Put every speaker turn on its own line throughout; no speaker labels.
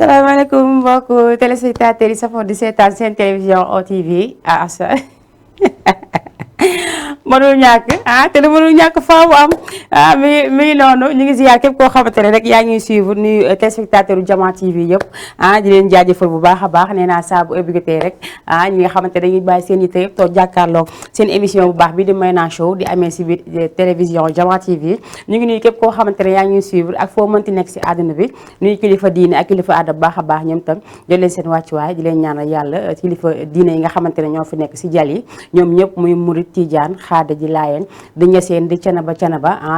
salaamaaleykum mbokk téléspectateurs yi safoo di seetaan seen télévision OTV mënul ñàkk te lu mënul ñàkk faaw am mi ngi noonu ñu ngi ziar képp koo xamante ne rek yaa ngi suivre nuyu téléspectateur Jama TV yëpp di leen jaajëfal bu baax a baax nee naa saa bu ëbbigotee rek ñi nga xamante dañuy bàyyi seen yitte yëpp toog jàkkaarloog seen émission bu baax bi di Mayna Show di amee si biir télévision Jama TV ñu ngi nuyu képp koo xamante ne yaa ngi suivre ak foo mënti nekk si àdduna bi nuyu kilifa diine ak kilifa aada bu baax a baax ñoom tam jël leen seen wàccuwaay di leen ñaanal yàlla kilifa diine yi nga xamante ne ñoo fi nekk si jal yi ñoom ñëpp muy murit tijaan xaada ji laayeen di ñeseen di canaba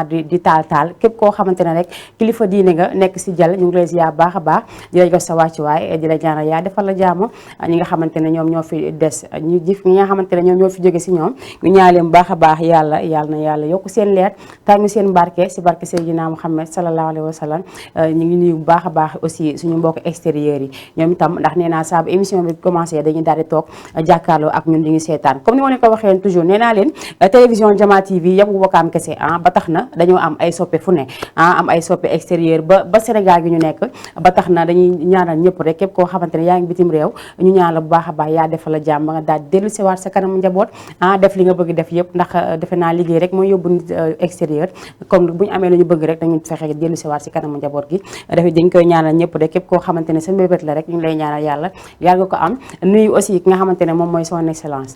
di taal képp koo xamante ne rek kilifa diine nga nekk si jal ñu ngi lay ziar baax a baax di la jox sa wàccuwaay di la ñaanal yaa defal la jàmm ñi nga xamante ne ñoom ñoo fi des ñu jëf ñi nga xamante ne ñoom ñoo fi jóge si ñoom ñu ñaaleem baax a baax yàlla na yàlla yokk seen leer tàngu seen barke si barke Seydina Muhammad sallallahu alayhi wa sallam ñu ngi nuyu bu baax a baax aussi suñu mbokk extérieurs yi ñoom itam ndax nee naa saa bu émission bi commencé dañuy daal di toog jàkkaarloo ak ñun di ngi seetaan comme ni ma leen ko waxee toujours nee naa leen télévision Jama TV yëpp Wakaam kese ba tax na dañoo am ay soppe fu ne am ay soppe extérieur ba Sénégal gi ñu nekk ba tax na dañuy ñaanal ñëpp rek képp koo xamante ne yaa ngi bitim réew ñu ñaanal bu baax a baax yaa defal la jàmm ba nga daal dellu siwaat sa kanam njaboot def li nga bëgg def yëpp ndax defe naa liggéey rek mooy yóbbu nit extérieur comme bu ñu amee lu ñu bëgg rek dañu fexe dellu siwaat si kanam njaboot gi def dañ koy ñaanal ñëpp rek képp koo xamante ne sa mbébét la rek ñu ngi lay ñaanal yàlla nga ko am nuyu aussi ki nga xamante ne moom mooy son excellence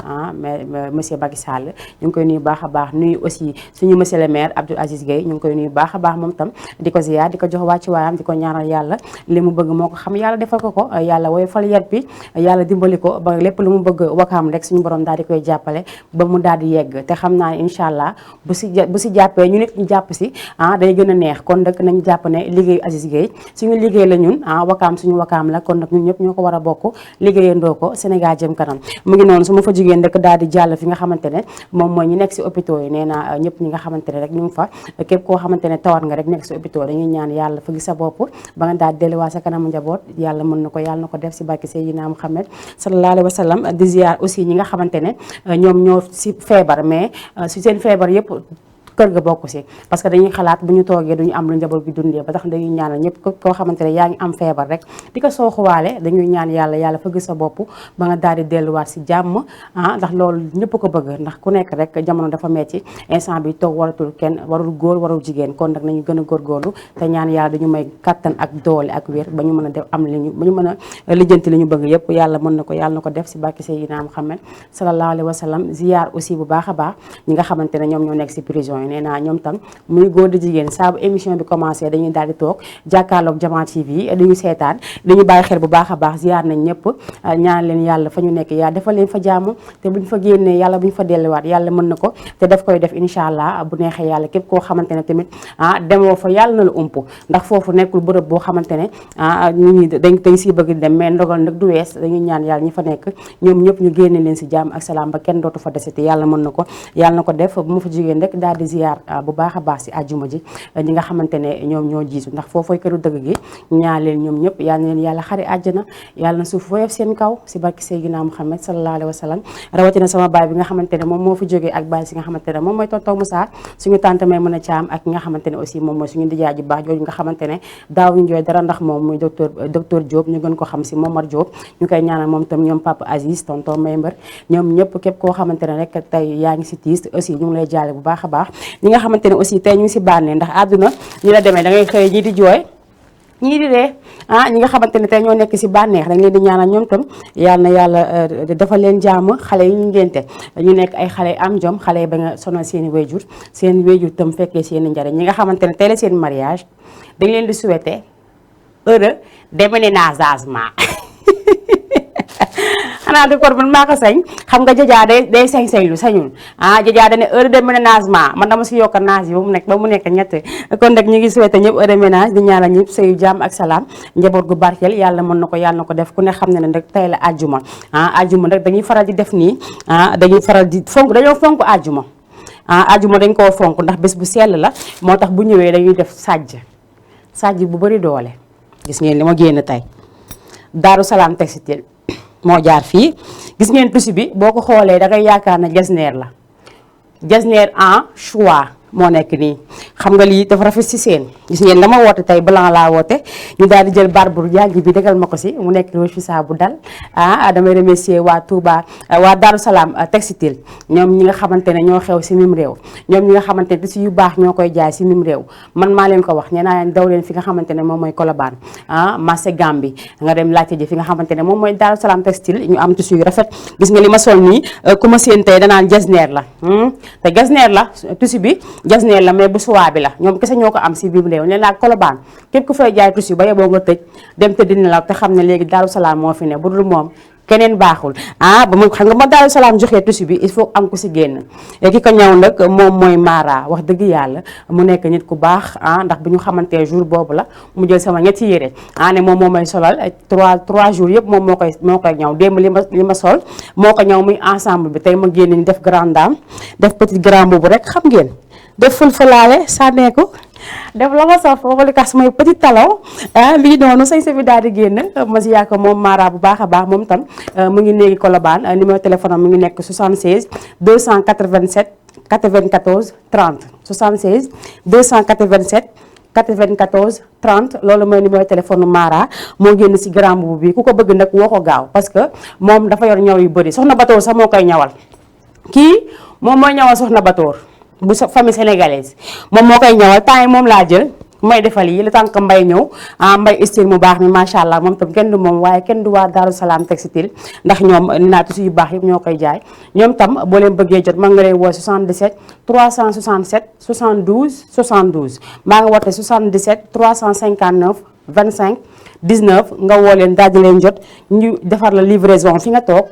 monsieur Macky Sall ñu ngi koy nuyu baax a baax nuyu aussi suñu monsieur le maire Abdou Aziz Gueye ñu ngi koy nuyu baax a baax moom tam di ko ziar di ko jox wàcci waayam di ko ñaanal yàlla li mu bëgg moo ko xam yàlla defal ko yàlla woy fal yet bi yàlla dimbali ko ba lépp lu mu bëgg Wakaam rek suñu borom daal di koy jàppale ba mu daal di yegg te xam naa ne incha allah bu si jàppee ñu nit ñu jàpp si day gën a neex kon nag nañu jàpp ne liggéeyu Aziz Gueye suñu liggéey la ñun Wakaam suñu Wakaam la kon nag ñun ñëpp ñoo ko war a bokk liggéeyandoo ko Sénégal jëm kanam mu ngi noonu su ma fa jigéen rek daal di jàll fi nga xamante ne moom mooy ñu nekk si hôpitaux yi nee naa ñëpp ñi nga xamante ne rek ñu ngi fa képp koo xamante ne tawat nga rek nekk si hôpitaux dañuy ñaan yàlla fa gis sa bopp ba nga daal delluwaat sa kanamu njaboot yàlla mën na ko def si barke Seydina Muhammad sallallahu alayhi wa sallam di ziar aussi ñi nga xamante ne ñoom ñoo si feebar mais si seen feebar yëpp kër ga bokk si parce que dañuy xalaat bu ñu toogee duñu am lu njaboot bi dundee ba tax dañuy ñaanal ñëpp koo xamante ne yaa ngi am feebar rek di ko sooxuwaale dañuy ñaan yàlla fëgg sa bopp ba nga daal di delluwaat si jàmm ndax loolu ñëpp ko bëgg ndax ku nekk rek jamono dafa metti instant bi toog waratul kenn warul góor warul jigéen kon nag nañu gën a góorgóorlu te ñaan yàlla dañu may kattan ak doole ak wér ba ñu mën a def am li ñu ba ñu mën a lijjanti li ñu bëgg yëpp yàlla mën na ko def si barke Seydina Muhammad sallallahu alayhi wa sallam ziar aussi bu baax a baax ñi nga xamante ne ñoom ñoo nekk si prison nee naa ñoom tam muy góor di jigéen saa bu émission bi commencé dañuy daal di toog jàkkaarloog Jama TV dañuy seetaan dañuy bàyyi xel bu baax a baax ziar nañ ñëpp ñaan leen yàlla fa ñu nekk yaa defal leen fa jàmm te buñ fa génnee yàlla buñ fa delluwaat yàlla mën na ko te daf koy def incha allah bu neexee yàlla képp koo xamante ne tamit demoo fa yàlla na la ump ndax foofu nekkul bërëb boo xamante ne nit ñi dañ siy bëgg dem mais ndogal nag du wees dañuy ñaan yàlla ñi fa nekk ñoom ñëpp ñu génne leen si jàmm ak salaam ba kenn dootu fa deseti yàlla mën na ko yàlla na ko def bu ma fa jigéen rek daal di ziar bu baax a baax si àjjuma ji ñi nga xamante ne ñoom ñoo jiitu ndax foofooy këru dëgg gi ñaa leen ñoom ñëpp yal na leen yàlla xari àjjana yàlla na suuf woyof seen kaw si barki Seydina Muhammad sallallahu alayhi wa sallam rawatina sama baay bi nga xamante ne moom moo fi jógee ak baay si nga xamante ne moom mooy tonton Moussa suñu tante may mën a caam ak nga xamante ne aussi moom mooy suñu ndijaay ju baax jooju nga xamante ne daaw ñu jooy dara ndax moom muy docteur Diop ñu gën ko xam si Momar Diop ñu koy ñaanal moom tam ñoom Papa Aziz tonton Member ñoom ñëpp képp koo xamante ne rek tey yaa ngi si tiis aussi ñu ngi lay jaale bu baax a baax ñi nga xamante ne aussi tey ñu ngi si bànnee ndax àdduna ñi la demee da ngay xëy ñii di jooy ñii di ree ñi nga xamante ne tey ñoo nekk si bànneex dañ leen di ñaanal ñoom tam yàlla na yàlla dafa leen jàmm xale yi ñu ngénte ñu nekk ay xale am jom xale yi ba nga sonal seen i wéyjur tam fekkee seen i njariñ ñi nga xamante ne tey la seen mariage dañ leen di souhaiter heureux déménagement xanaa di kor man maa ko sañ xam nga jajaa day sañ lu sañul jajaa dane heure de ménagement man dama si yokk naas yi ba mu nekk ñett kon nag ñu ngi souhaité ñëpp heure de ménage di ñaanal ñëpp sëyu jàmm ak salaam njaboot gu barkeel yàlla mën na ko yàlla na ko def ku ne xam ne ne rek tey la àjjuma àjjuma rek dañuy faral di def nii dañuy faral di dañoo fonk àjjuma àjjuma dañ koo fonk ndax bés bu sell la moo tax bu ñëwee dañuy def sàjj bu bari doole gis ngeen li ma génn tey Daaru Salaam Textile moo jaar fii gis ngeen tusi bi boo ko xoolee da ngay yaakaar ne jasneer la jasneer en choix moo nekk nii xam nga lii dafa rafet si seen gis ngeen dama woote tey blanc laa woote ñu daal di jël barbour yàgg bi dëggal ma ko si mu nekk roche fisa bu dal damay remercier waa Touba waa Darou Salam textile ñoom ñi nga xamante ne ñoo xew si mim réew ñoom ñi nga xamante ne tissu yu baax ñoo koy jaay si mim réew man maa leen ko wax nee naa leen daw leen fi nga xamante ne moom mooy Colobane marché Gambi nga dem laajte ji fi nga xamante ne moom mooy Darou Salam textile ñu am tissu yu rafet gis nga li ma sol nii ku ma seen tey danaan jasneer la te jasneer la tissu bi jasneer la mais bu suwaa bi la ñoom kese ñoo ko am si biir réew leen laa Colobane képp ku fay jaay tissu ba yeboo nga tëj dem tëdd nelaw te xam ne léegi Darou Salam moo fi ne bu dul moom keneen baaxul ba mu xam nga ma Darou Salam joxee tissu bi il faut am ku si génn ki ko ñëw nag moom mooy Mara wax dëgg yàlla mu nekk nit ku baax ndax bu ñu xamantee jour boobu la mu jël sama ñetti yére ne moom moo may solal 3 jours yëpp moom moo koy ñëw démb li ma sol moo ko ñëw muy ensemble bi tey ma génn ñu def grande dame def petite grand boobu rek xam ngeen def fulfulaale sànneeku def la ma saf ba li kas mooy petit talon lii noonu sañse bi daal di génn ma si yaakaar moom Mara bu baax a baax moom tam mu ngi néegi Colobane numéro téléphone am mu ngi nekk 76 287 94 30 76 287 94 30 loolu mooy numéro téléphone Mara moo génn si grand boubou bi ku ko bëgg nag woo ko gaaw parce que moom dafa yor ñaw yu bëri soxna Batoor sax moo koy ñawal kii moom mooy ñawal soxna Batoor bu famille sénégalaise moom moo koy ñëwal temps yi moom laa jël may defal yi le temps que mbay ñëw mbay style mu baax mi macha allah moom tam kenn du moom waaye kenn du waa Darou Salam textile ndax ñoom ni naa tissu yu baax yëpp ñoo koy jaay ñoom tam boo leen bëggee jot maa nga lay woo 77 367 72 72 maa nga woote 77 359 25 19 nga woo leen daal di leen jot ñu defar la livraison fi nga toog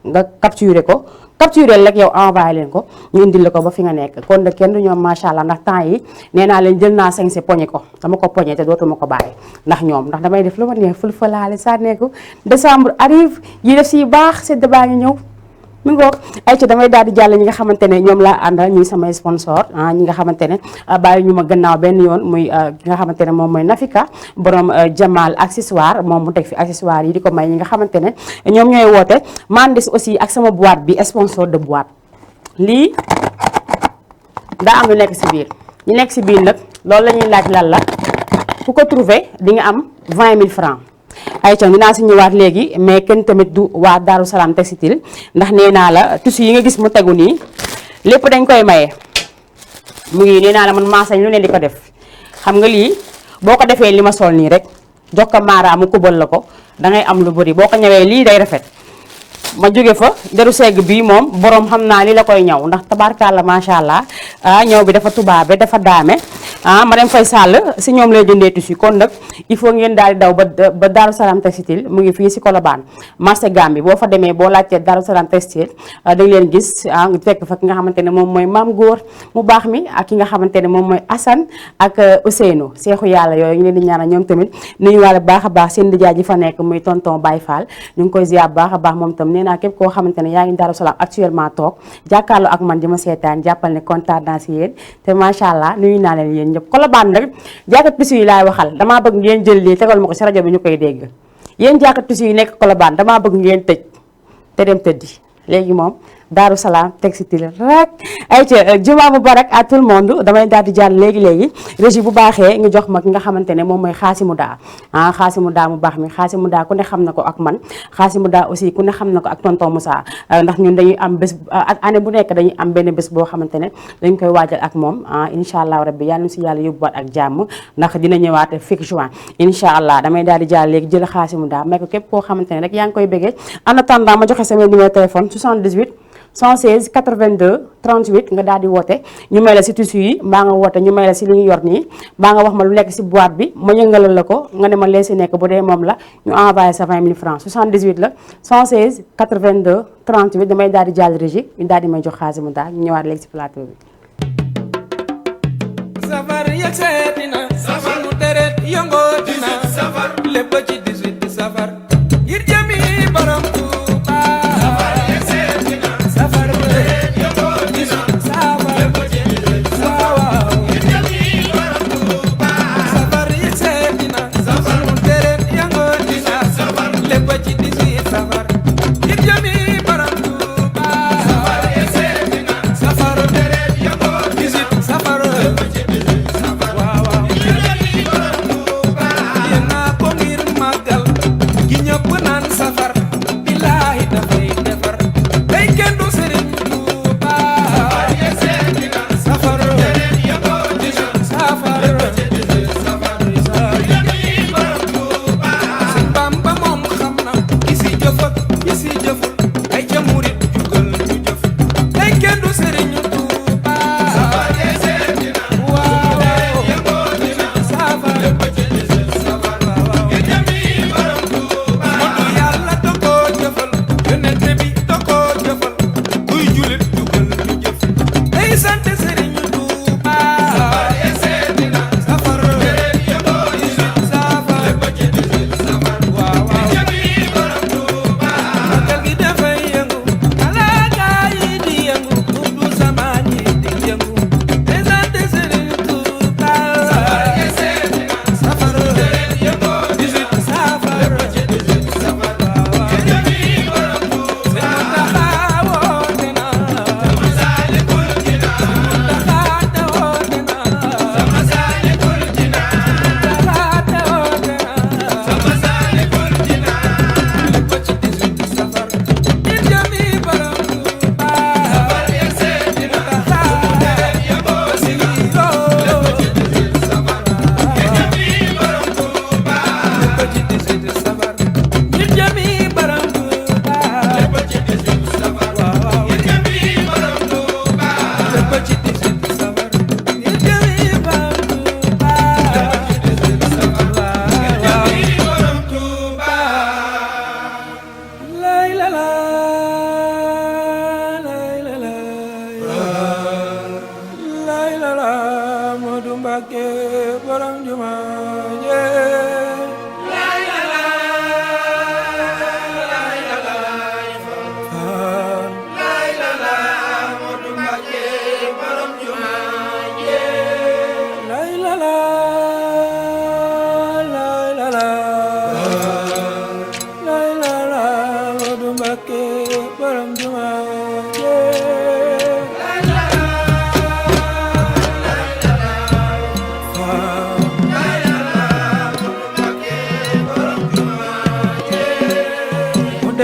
nga capturer ko capturer rek yow envoyé leen ko ñu indil la ko ba fi nga nekk kon de kenn du ñoom macha allah ndax temps yi nee naa leen jël naa sañse poñe ko dama ko poñe te dootuma ko bàyyi ndax ñoom ndax damay def lu ma neex fël-fëlaale sànneeku décembre arrive yi def si baax sedd baa ngi ñëw mi ngoog ay ci damay daal di jàll ñi nga xamante ne ñoom laa àndal ñuy samay sponsor ñi nga xamante ne bàyyi ñu ma gannaaw benn yoon muy ki nga xamante ne moom mooy Nafika borom Jamal accessoire moom mu teg fi accessoire yi di ko may ñi nga xamante ne ñoom ñooy woote mandis aussi ak sama boîte bi sponsor de boîte lii daa am lu nekk si biir ñu nekk si biir nag loolu la ñuy laaj lan la ku ko trouvé di nga am 20 000 francs ay con dinaa si ñëwaat léegi mais kenn tamit du waa Darou Salam textile ndax nee naa la tissu yi nga gis mu tegu nii lépp dañ koy maye mu ngi nee naa la man maasañ lu ne di ko def xam nga lii boo ko defee li ma sol nii rek jox ko Mara mu kubal la ko dangay am lu bëri boo ko ñëwee lii day rafet ma jóge fa deru segg bii moom borom xam naa li la koy ñaw ndax tabarkalla macha allah ñëw bi dafa tubaabe dafa daame ma dem fay sàll si ñoom lay jëndee tissu kon nag il faut ngeen daal di daw ba Darou Salam textile mu ngi fii si Colobane marché Gambi boo fa demee boo laajtee Darou Salam textile dañ leen gis fekk fa ki nga xamante ne moom mooy maam góor mu baax mi ak ki nga xamante ne moom mooy Assane ak Ousseynou seexu yàlla yooyu ñu leen di ñaanal ñoom tamit nuyuwaale baax a baax seen dijaay ji fa nekk muy tonton Baye Fall ñu ngi koy ziar baax a baax moom tam nee naa képp koo xamante ne yaa ngi Darou Salam actuellement toog jàkkaarloo ak man di ma seetaan jàppal ne kontaan naa si yéen te macha allah nuyu naa leen yéen ñëpp Colobane nag jaakat tissu yi laay waxal damaa bëgg ngeen jël lii tegal ma ko si rajo bi ñu koy dégg yéen jaakat tissu yi nekk Colobane damaa bëgg ngeen tëj te dem tëddi léegi moom Darou Salam textile rek ay ca juma mubarak à tout le monde damay daal di jàll léegi régie bu baaxee nga jox ma ki nga xamante ne moom mooy Xaasimu Daa Xaasimu Daa mu baax mi Xaasimu Daa ku ne xam na ko ak man Xaasimu Daa aussi ku ne xam na ko ak tonton Moussa ndax ñun dañuy am bés année bu nekk dañuy am benn bés boo xamante ne dañ koy waajal ak moom incha allah rabbi yàlla na si yàlla yóbbuwaat ak jàmm ndax dina ñëwaat fekk juin incha allah damay daal di jàll léegi jël Xaasimu Daa may ko képp koo xamante ne rek yaa ngi koy bëggee en attendant ma joxe sama numéro téléphone 78 116 82 38 nga daal di woote ñu may la si tissu yi mbaa nga woote ñu may la si li ñu yor nii mbaa nga wax ma lu nekk si boîte bi ma yëngalal la ko nga ne ma lee si nekk bu dee moom la ñu envoyé sa 20 000 francs 78 la 116 82 38 damay daal di jàll régie ñu daal di may jox Xaasimu Daa ñu ñëwaat léegi si plateau bi.
safar yegg seetina safar mu deret yëngoo dina safar lépp ci 18 safar ngir jëmi borom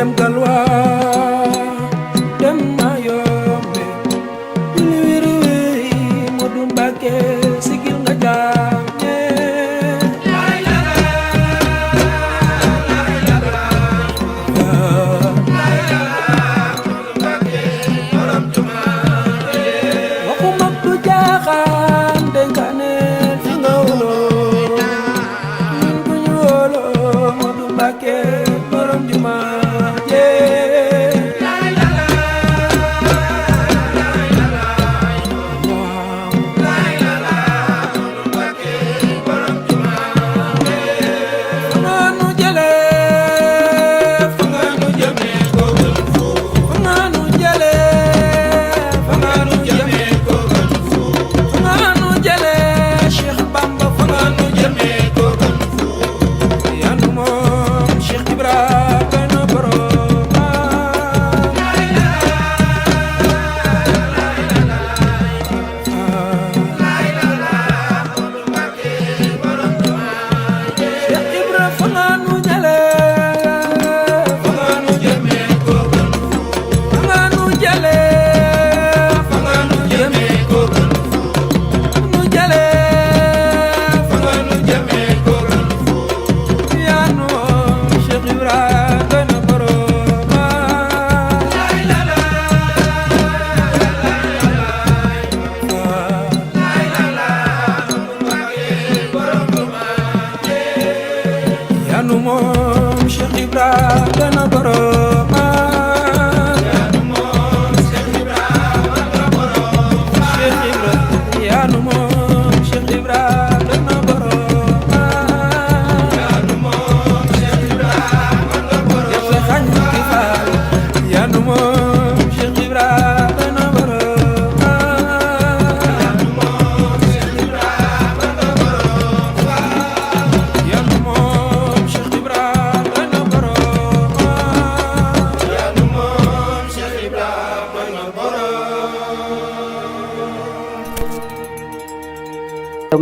dem galwa dem ma yombe li wiri wiri Modou Mbacké sigil nga jaam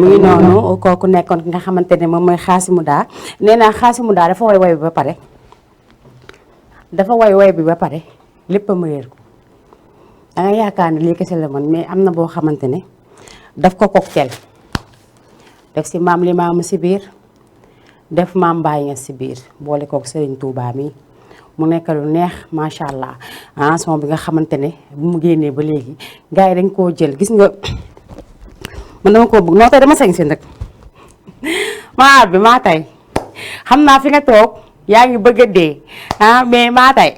mu ngi noonu kooku nekkoon ki nga xamante ne moom mooy Khassimou Da nee naa Khassimou Da dafa way bi ba pare lépp a mu réer ko da nga yaakaar ne lii kese la mën mais am na boo xamante ne daf ko cocktail def si maam Limaamu si biir def maam Baye Niass si biir boole kook Serigne Touba mi mu nekk lu neex macha allah son bi nga xamante ne bu mu génnee ba léegi gars yi dañ koo jël gis nga. man dama ko bëgg noo tey dama sañ si nag maa bi maa tey xam naa fi nga toog yaa ngi bëgg a dee mais maa tey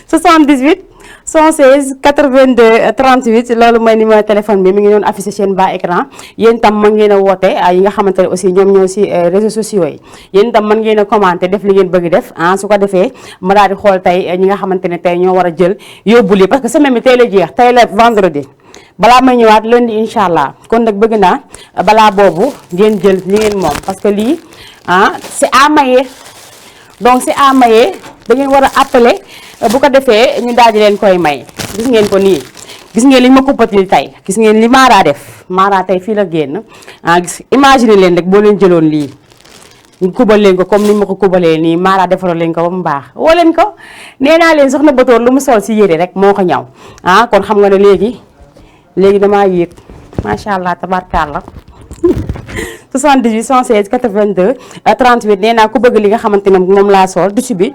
78 116 82 38 loolu mooy numéro téléphone bi mi ngi doon affiché seen bas écran yéen tam mën ngeen a woote yi nga xamante ne aussi ñoom ñoo si réseaux sociaux yi yéen tam mën ngeen a commenté def li ngeen bëgg def su ko defee ma daal di xool tey ñi nga xamante ne tey ñoo war a jël yóbbu lii parce que semaine bi tey la jeex tey la vendredi balaa may ñëwaat lundi incha allah kon nag bëgg naa balaa boobu ngeen jël li ngeen moom parce que lii c'est à maye donc c'est à maye da ngeen war a appeler bu ko defee ñu daal di leen koy may gis ngeen ko nii gis ngeen li ma kuppatil tey gis ngeen li Mara def Mara tey fii la génn gis imagine leen rek boo leen jëloon lii ñu kubal leen ko comme ni ma ko kubalee nii Mara defaral leen ko ba mu baax woo leen ko nee naa leen soxna Batoor lu mu sol si yére rek moo ko ñaw kon xam nga ne léegi damaa yéeg macha allah tabarkalla 78 116 82 38 nee naa ku bëgg li nga xamante ne moom laa sol dessus bi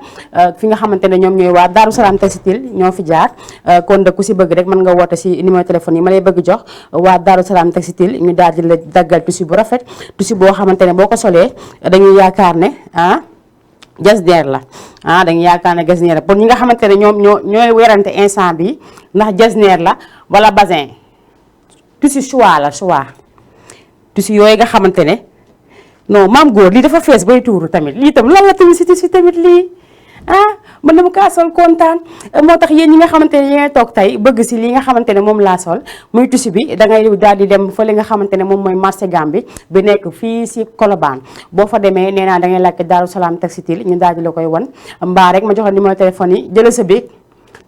fi nga xamante ne ñoom ñooy waa Darou Salam Textile ñoo fi jaar kon de ku si bëgg rek mën nga woote si numéro téléphone yi ma lay bëgg jox waa Darou Salam Textile ñu daal di la daggal tissu bu rafet tissu boo xamante ne boo ko solee dañuy yaakaar ne jasneer la dañuy yaakaar ne jasneer la pour ñi nga xamante ne ñooy werante instant bi ndax jasneer la wala bazin tissu choix la choix tissu yooyu nga xamante ne non maam góor lii dafa fees bay tuuru tamit lii tam lan la tamit si tissu tamit lii man dama kaa sol kontaan moo tax yéen ñi nga xamante ne yéen toog tey bëgg si li nga xamante ne moom laa sol muy tissu bi dangay daal di dem fa li nga xamante ne moom mooy marché Gambie bi nekk fii si Colobane boo fa demee nee naa dangay laajte Darou Salam Textile ñu daal di la koy wan mbaa rek ma jox la numéro téléphone yi jëlee sa bic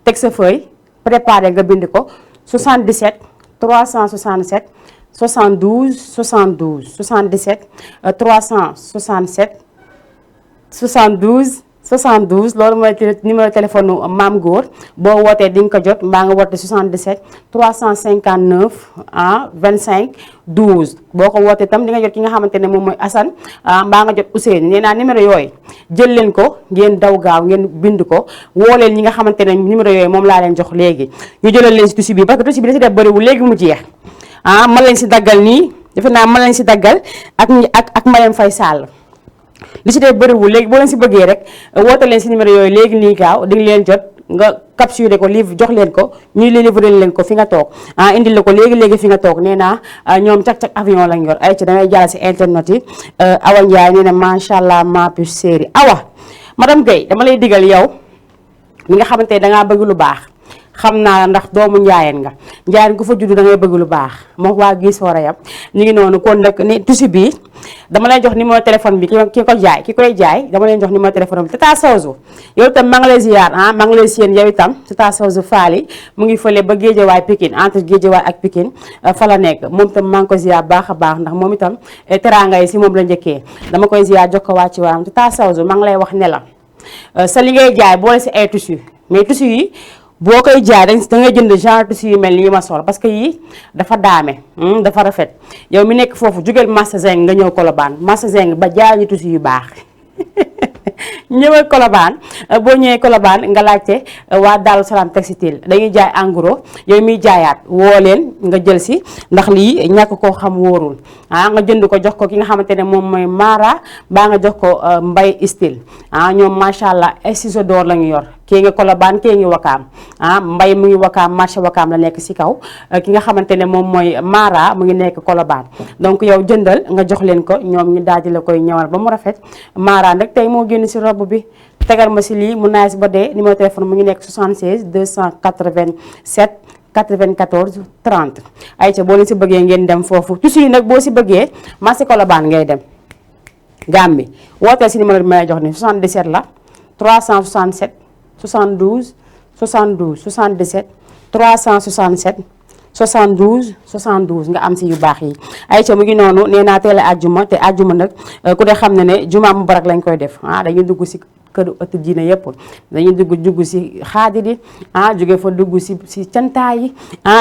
teg sa feuille préparé nga bind ko 77 367 72 72 77 367 72 72 loolu mooy numéro téléphone maam góor boo wootee di nga ko jot mbaa nga woote 77 359 25 12 boo ko wootee tam di nga jot ki nga xamante ne moom mooy Assane mbaa nga jot Ousseynou nee naa numéro yooyu jël leen ko ngeen daw gaaw ngeen bind ko woo leen ñi nga xamante ne numéro yooyu moom laa leen jox léegi ñu jëlal leen si tissu bi parce que tissu bi da si def bëriwul léegi mu jeex ma leen si daggal nii defe naa ma leen si daggal ak Mayem Faye Sall li si dee bëriwul léegi boo leen si bëggee rek woote leen si numéro yooyu léegi nii gaaw di nga leen jot nga capturé ko livre jox leen ko ñuy livré leen ko fi nga toog indil la ko léegi fi nga toog nee naa ñoom cak-cak avion lañ yor ay ci damay jàll si internet yi Awa Ndiaye nee na macha allah ma puce série Awa madame Guèye dama lay digal yow mi nga xamante ne dangaa bëgg lu baax xam naa ndax doomu njaayeen nga njaayeen ku fa juddu da ngay bëgg lu baax moo waa gis war a yam ñu ngi noonu kon nag ni tissu bi dama lay jox numéro téléphone bi ki koy jaay dama leen jox numéro téléphone bi Tata Sawzu yow itam maa ngi lay ziar maa ngi lay séen yow itam Tata Sawzu Faali mu ngi fële ba Géejawaay Pikine entre Géejawaay ak Pikine fa la nekk moom itam maa ngi ko ziar baax a baax ndax moom itam teraanga yi si moom la njëkkee dama koy ziar jox ko wàcci waam Tata Sawzu maa ngi lay wax ne la sa li ngay jaay boole si ay tissu mais tissu yi boo koy jaay da ngay jënd genre tissu yu mel ni yi ma sol parce que yii dafa daame dafa rafet yow mi nekk foofu jógeel Massa Zeng nga ñëw Colobane Massa Zeng ba jaay ñu tissu yu baax ñëwal Colobane boo ñëwee Colobane nga laajte waa Daaru Salaam textile dañuy jaay en gros yow miy jaayaat woo leen nga jël si ndax lii ñàkk koo xam wóorul nga jënd ko jox ko ki nga xamante ne moom mooy Mara baa nga jox ko Mbay style ñoom macha allah ay ciseaux d'or la ñu yor kii nga Colobane kii ngi Wakaam Mbay mu ngi Wakaam marché Wakaam la nekk si kaw ki nga xamante ne moom mooy Mara mu ngi nekk Colobane donc yow jëndal nga jox leen ko ñoom ñu daal di la koy ñëwal ba mu rafet Mara nag tey moo génn si robe bi tegal ma si lii mu naaj ba dee numéro téléphone mu ngi nekk 76 287 94 30 ayca boo leen si bëggee ngeen dem foofu tissu yi nag boo si bëggee marché Colobane ngay dem Gambie wooteel si numéro bi may jox ni 77 la 367 72 72 77 367 72 72 nga am si yu baax yi ayca mu ngi noonu nee naa teel a àjjuma te àjjuma nag ku de xam ne jumaa mu barak lañ koy def dañuy dugg si këru ëtt diine yëpp dañuy dugg si xaadir yi jóge fa dugg si cantaay yi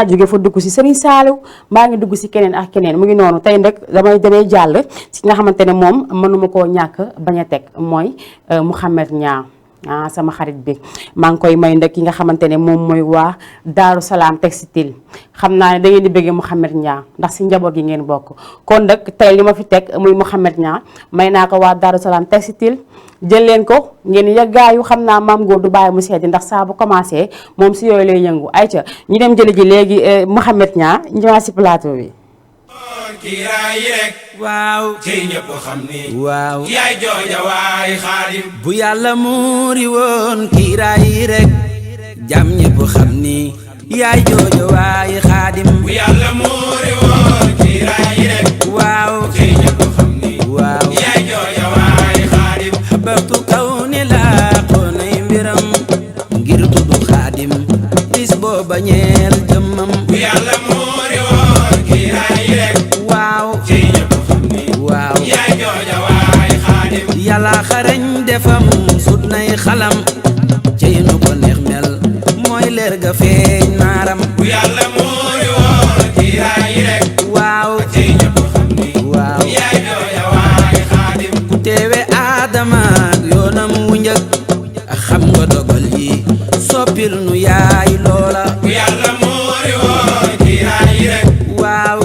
jóge fa dugg si Serigne Saliou mbaa ngi dugg si keneen ak keneen mu ngi noonu tey nag damay jàll si nga xamante ne moom mënuma koo ñàkk bañ a teg mooy Mouhamed Niang sama xarit bi maa ngi koy may nag ki nga xamante ne moom mooy waa Daaru Salaam textile xam naa ne da ngeen di bëggee Mouhamed Niang ndax si njaboot gi ngeen bokk kon nag tey li ma fi teg muy Mouhamed Niang may naa ko waa Daaru Salaam textile jël leen ko ngeen yàggaayu xam naa maam góor du bàyyi mu seddi ndax saa bu commencé moom si yooyu lay yëngu ayca ñu dem jëli ji léegi Mouhamed Niang ñëwaat si plateau bi.
kiiraay rek waaw ci ñëpp xam ni waaw yaay jooja waay xaadim bu yàlla muuri woon kiiraay rek jam ñëpp xam ni yaay jooja waay xaadim bu yàlla muuri woon kiiraay rek waaw ci ñëpp xam ni waaw yaay jooja waay xaadim xabartu kaw ni laa xoonay mbiram ngir tuddu xaadim bis booba ñeel jëmmam bu yàlla muuri woon kiiraay rek waaw ci ñëpp xam ni waaw yaay jooja waay xaadim yàlla xarañ defam sut nay xalam ci nu ko neex mel mooy leer ga feeñ naaram bu yàlla muuri woon kiiraay rek waaw ci ñëpp xam ni waaw yaay jooja waay xaadim ku teewe aadama ak yoonam wu njëkk xam nga dogal yi soppil nu yaay loola bu yàlla muuri woon kiiraay rek waaw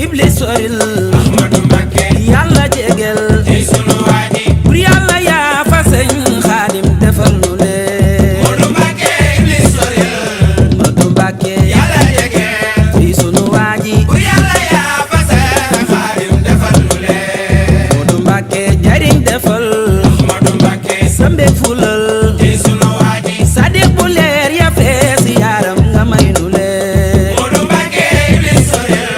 iblis soril Ahmadu Mbakke yàlla jegel ci sunu waaji bur yàlla yaa fa sëñ xaadim defal nu lee Ahmadu Mbakke iblis soril Ahmadu Mbakke yàlla jegel ci sunu waaji bur yàlla yaa fa sëñ xaadim defal nu lee Ahmadu Mbakke jariñ defal Ahmadu Mbakke sa mbég fulal ci sunu waaji sadiq bu leer ya fees yaaram nga may nu lee Ahmadu Mbakke iblis soril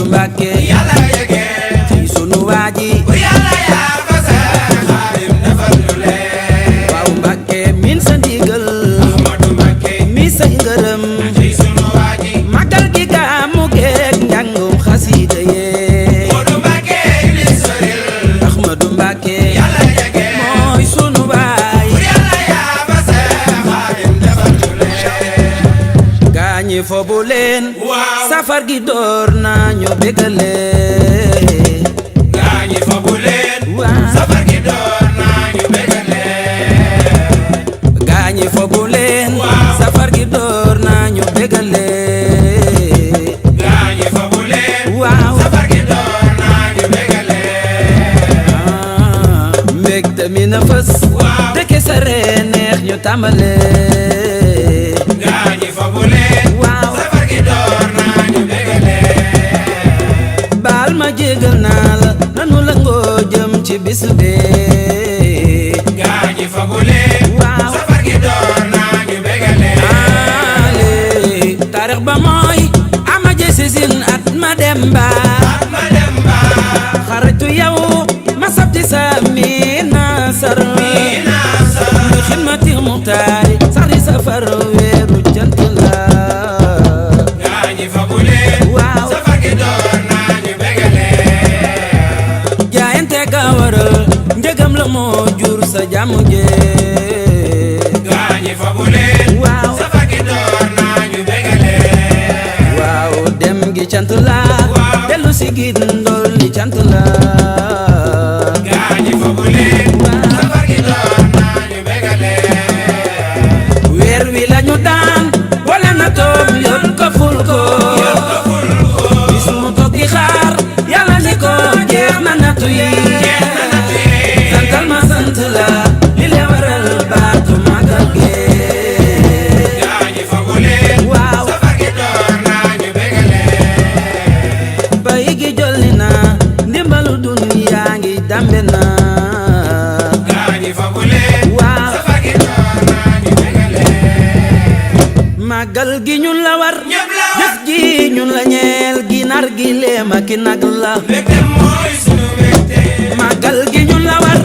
Mbakke yàlla yege ci sunu waaji bu yàlla yaa fa seen xaadim defal nu leen waaw Mbakke min sa ndigal Ahmadu Mbakke mi say ngërëm ci sunu waaji magal gi gàmmu geeg njàngum xasiida yee Ahmadu Mbakke iblis soril Ahmadu gaañi fobu leen safar gi door nañu bégale gaañi fobu leen safar gi door nañu bégale gaañi fobu leen safar gi door nañu bégale gaañi fobu leen safar gi door nañu bégale mbégte mi na fës dëkke sa ree neex ñu tàmbale gaañi fobu leen safar gi door nañu bégale baal ma jégal naa la nanu la ngoo jëm ci bis bee gaañi fobu leen safar gi door nañu bégale taarix ba mooy ama jësisin at ma dem ba xaritu yow ma sabti sa miina sar lu xidmati muxtaari saxri safar weeru jant la gaañi fobu leen safar gi door nañu bégale jaayante ga waral njëgam la moo jur sa jàmm jee gaañi fobu leen safar gi door nañu bégale waaw dem gi cant la dellu si gi ndol li cant la gaañi fobu leen safar gi door nañu bégale weer wi lañu daan wala na toom yoon ko ful ko bis mu toog di xaar yàlla ni ko jeex na nattu yi santal ma sant la li le waral baatu magal gi gaañi fobu leen safar gi door nañu bégale bay gi jolli na ndimbalu duniya ngi dambe na gaañi fobu leen safar gi door nañu bégale magal gi ñun la war jëf ji ñun la ñeel ginaar gi leema ki nag la mbégte mooy sunu mbégte magal gi ñun la war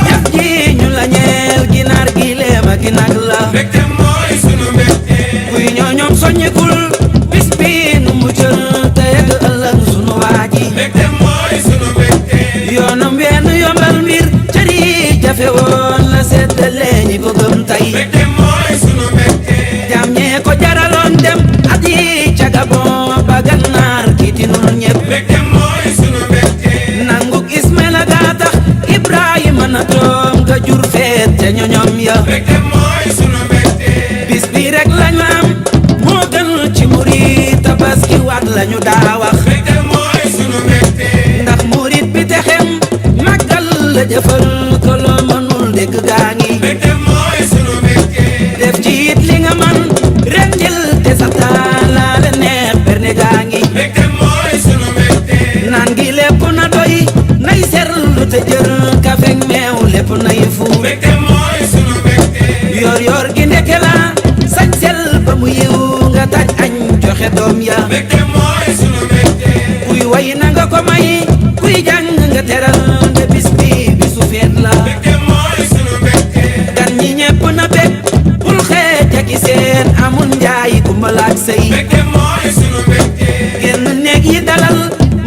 jëf ji ñun la ñeel ginaar gi leema ki nag la mbégte mooy sunu mbégte kuy ñooñoom soññikul bis bi nu muccal te yegg ëllëg sunu waaji mbégte mooy sunu mbégte yoonam wenn yombal mbir cëri jafe woon la seddale ñi ko gëm tey mbégte mooy sunu mbégte jam ñee ko jaraloon dem at yi ca Gabon ba Gànnaar kiitinul ñépp mbégte mooy sunu mbégte nanguk Ismaila gaa tax Ibrahima na toom nga jur feet ca ñoñom ya mbégte mooy sunu mbégte bis bi rek lañu am moo gën ci murit tabaski waat lañu daa wax mbégte mooy sunu mbégte ndax murit bi texem màggal la jëfal ko loo mënul dégg gaa ngi mbégte mooy sunu mbégte def ci it li nga man ren jël te sa taala la neex berne gaa ngi mbégte mooy sunu mbégte naan gi lépp na doy nay serlu te jër kafek meew lépp nay fu mbégte mooy sunu mbégte yor yor gi ndeke la sañ sel ba mu yiw nga taj añ joxe doom ya mbégte mooy sunu mbégte kuy way na nga ko may kuy jàng nga teral de bis bi bisu feet la mbégte mooy sunu mbégte gan ñi ñepp na bég bul xeej ak i seen amul njaay kumbalaak sëy mbégte mooy sunu mbégte genn néeg yi dalal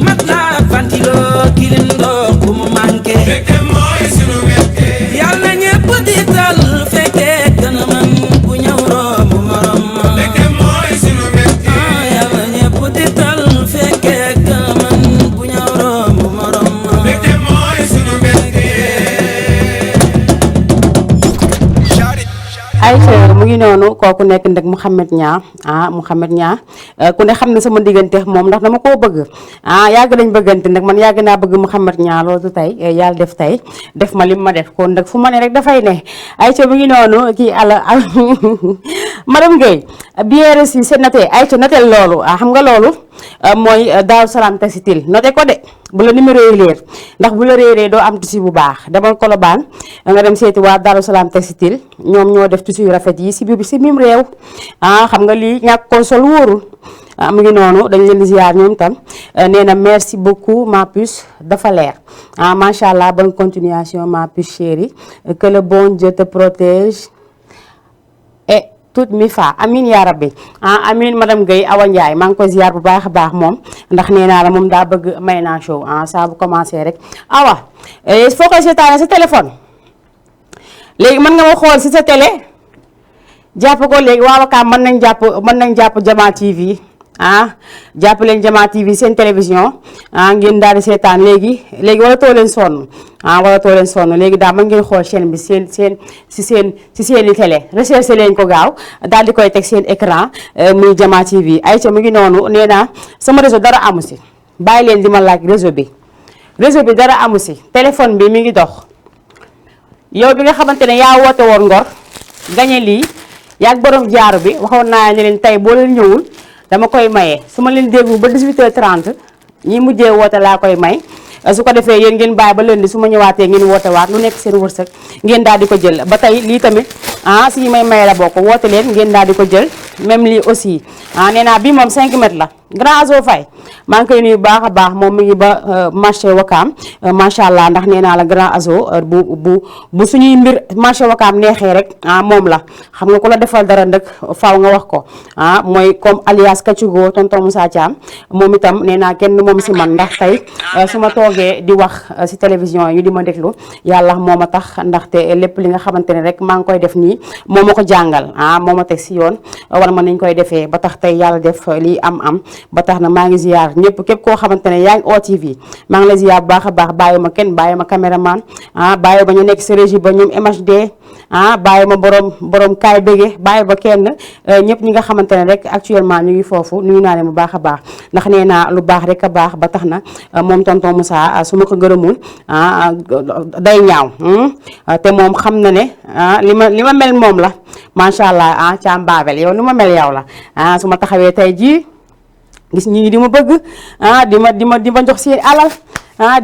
mat la ventilo kilim ndox bu mu manqué mbégte mooy sunu mbégte yàlla ñepp di tal fekkee gën a man bu ñëw romb morom mbégte mooy sunu mbégte yàlla ñepp di tal fekkee gën a man bu ñëw romb morom mbégte mooy sunu mbégte
Aïcha mu ngi noonu kooku nekk nag Mouhamed Niang Mouhamed Niang ku ne xam ne sama diggante moom ndax dama koo bëgg yàgg nañ bëggante nag man yàgg naa bëgg Mouhamed Niang loolu tey yàlla def tey def ma lim ma def kon nag fu ma ne rek dafay ne Aïcha mu ngi noonu kii madame Guèye bien reçu c'est noté Aïcha noté loolu xam nga loolu mooy Daaru Salaam Textile noté ko de bu la numéro yi leer ndax bu la réeree doo am tissu bu baax demal Colobane nga dem seeti waa Daaru Salaam Textile ñoom ñoo def tissu yu rafet yi si biir si mim réew xam nga lii ñàkk ko sol wóorul mu ngi noonu dañ leen di ziar ñoom tam nee na merci beaucoup ma puce dafa leer macha allah bonne continuation ma puce chérie que le bon Dieu te protège et toute mi fa amin yaa rabbi amin madame Guèye Awa Ndiaye maa ngi koy ziar bu baax a baax moom ndax nee naa la moom daa bëgg may naa show saa bu commencé rek awa foo koy seetaane sa téléphone léegi mën nga ma xool si sa télé jàpp ko léegi waa Wakaam mën nañ jàpp Jama TV jàpp leen Jama TV seen télévision ngeen daal di seetaan léegi wala too leen sonn léegi daal mën ngeen xool chaîne bi si seeni télé recherché leen ko gaaw daal di koy teg seen écran muy Jama TV ayca mu ngi noonu nee naa sama réseau dara amu si bàyyi leen di ma laaj réseau bi dara amu si téléphone bi mi ngi dox yow bi nga xamante ne yaa woote woon Ngor gañe lii yaag borom jaaru bi waxoon naa ne leen tey boo leen ñëwul dama koy maye su ma leen déggu ba 18h30 ñi mujjee woote laa koy may su ko defee yéen ngeen bàyyi ba lundi su ma ñëwaatee ngeen woote waat lu nekk seen wërsëg ngeen daal di ko jël ba tey lii tamit si may maye la bokk woote leen ngeen daal di ko jël même lii aussi nee naa bii moom 5 mètres la grand Azo Faye maa ngi koy nuyu baax a baax moom mi ngi ba marché Wakaam macha allah ndax nee naa la grand Azo bu suñuy mbir marché Wakaam neexee rek moom la xam nga ku la defal dara ndëkk faaw nga wax ko mooy comme alias Kachugo tonton Moussa Thiam moom itam nee naa kenn moom si man ndax tey su ma toogee di wax si télévision yi di ma déglu yàlla moo ma tax ndaxte lépp li nga xamante ne rek maa ngi koy def nii moo ma ko jàngal moo ma teg si yoon war ma nañ koy defee ba tax tey yàlla def lii am ba tax na maa ngi ziar ñëpp képp koo xamante ne yaa ngi OTV maa ngi la ziar bu baax a baax bàyyi ma kenn bàyyi ma caméraman bàyyi ba ñu nekk si régie ba ñoom MHD bàyyi ma borom kaay bége bàyyi ba kenn ñëpp ñi nga xamante ne rek actuellement ñu ngi foofu nuyu naa leen bu baax a baax ndax nee naa lu baax rek a baax ba tax na moom tonton Moussa su ma ko gërëmul day ñaaw te moom xam na ne li ma mel moom la macha allah Thiam Babel yow li ma mel yow la su ma taxawee tey jii gis ñi di ma bëgg di ma jox seen alal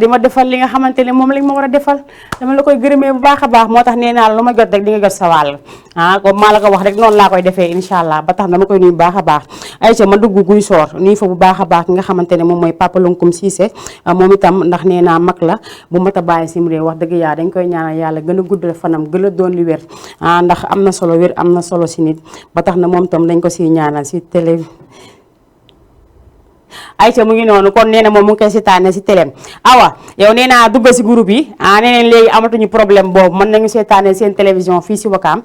di ma defal li nga xamante ne moom lañ ma war a defal dama la koy gërëmee bu baax a baax moo tax nee naa la lu ma jot rek di nga jot sa wàll comme maa la ko wax rek noonu laa koy defee incha allah ba tax dama koy nuyu bu baax a baax ayca ma dugg guy soor nuyu fa bu baax a baax ki nga xamante ne moom mooy Papa Lonkoum Cissé moom itam ndax nee naa mag la bu mat a bàyyi sim réew wax dëgg yàlla dañ koy ñaanal yàlla gën a guddal fanam gën a doon li wér ndax am na solo wér am na solo si nit ba tax na moom itam dañ ko siy ñaanal si télé ayca mu ngi noonu kon nee na moom mu ngi koy seetaane si télém awa yow nee naa dugg si groupe yi nee neen léegi amatuñu problème boobu mën nañu seetaane seen télévision fii si Wakaam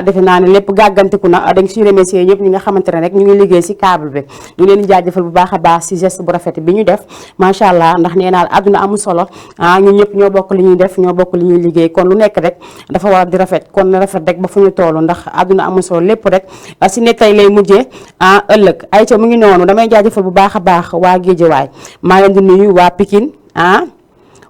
defe naa ne lépp gàggantiku na dañ si remercier ñëpp ñi nga xamante ne rek ñu ngi liggéey si câble bi ñu leen di jaajëfal bu baax a baax si geste bu rafet bi ñu def macha allah ndax nee naa àdduna amul solo ñun ñëpp ñoo bokk li ñuy def ñoo bokk li ñuy liggéey kon lu nekk rek dafa war di rafet kon na rafet rek ba fu ñu toll ndax àdduna amul solo lépp rek si ne tey lay mujjee ëllëg ayca mu ngi noonu damay jaajëfal bu baax a baax waa Géejawaay maa leen di nuyu waa Pikine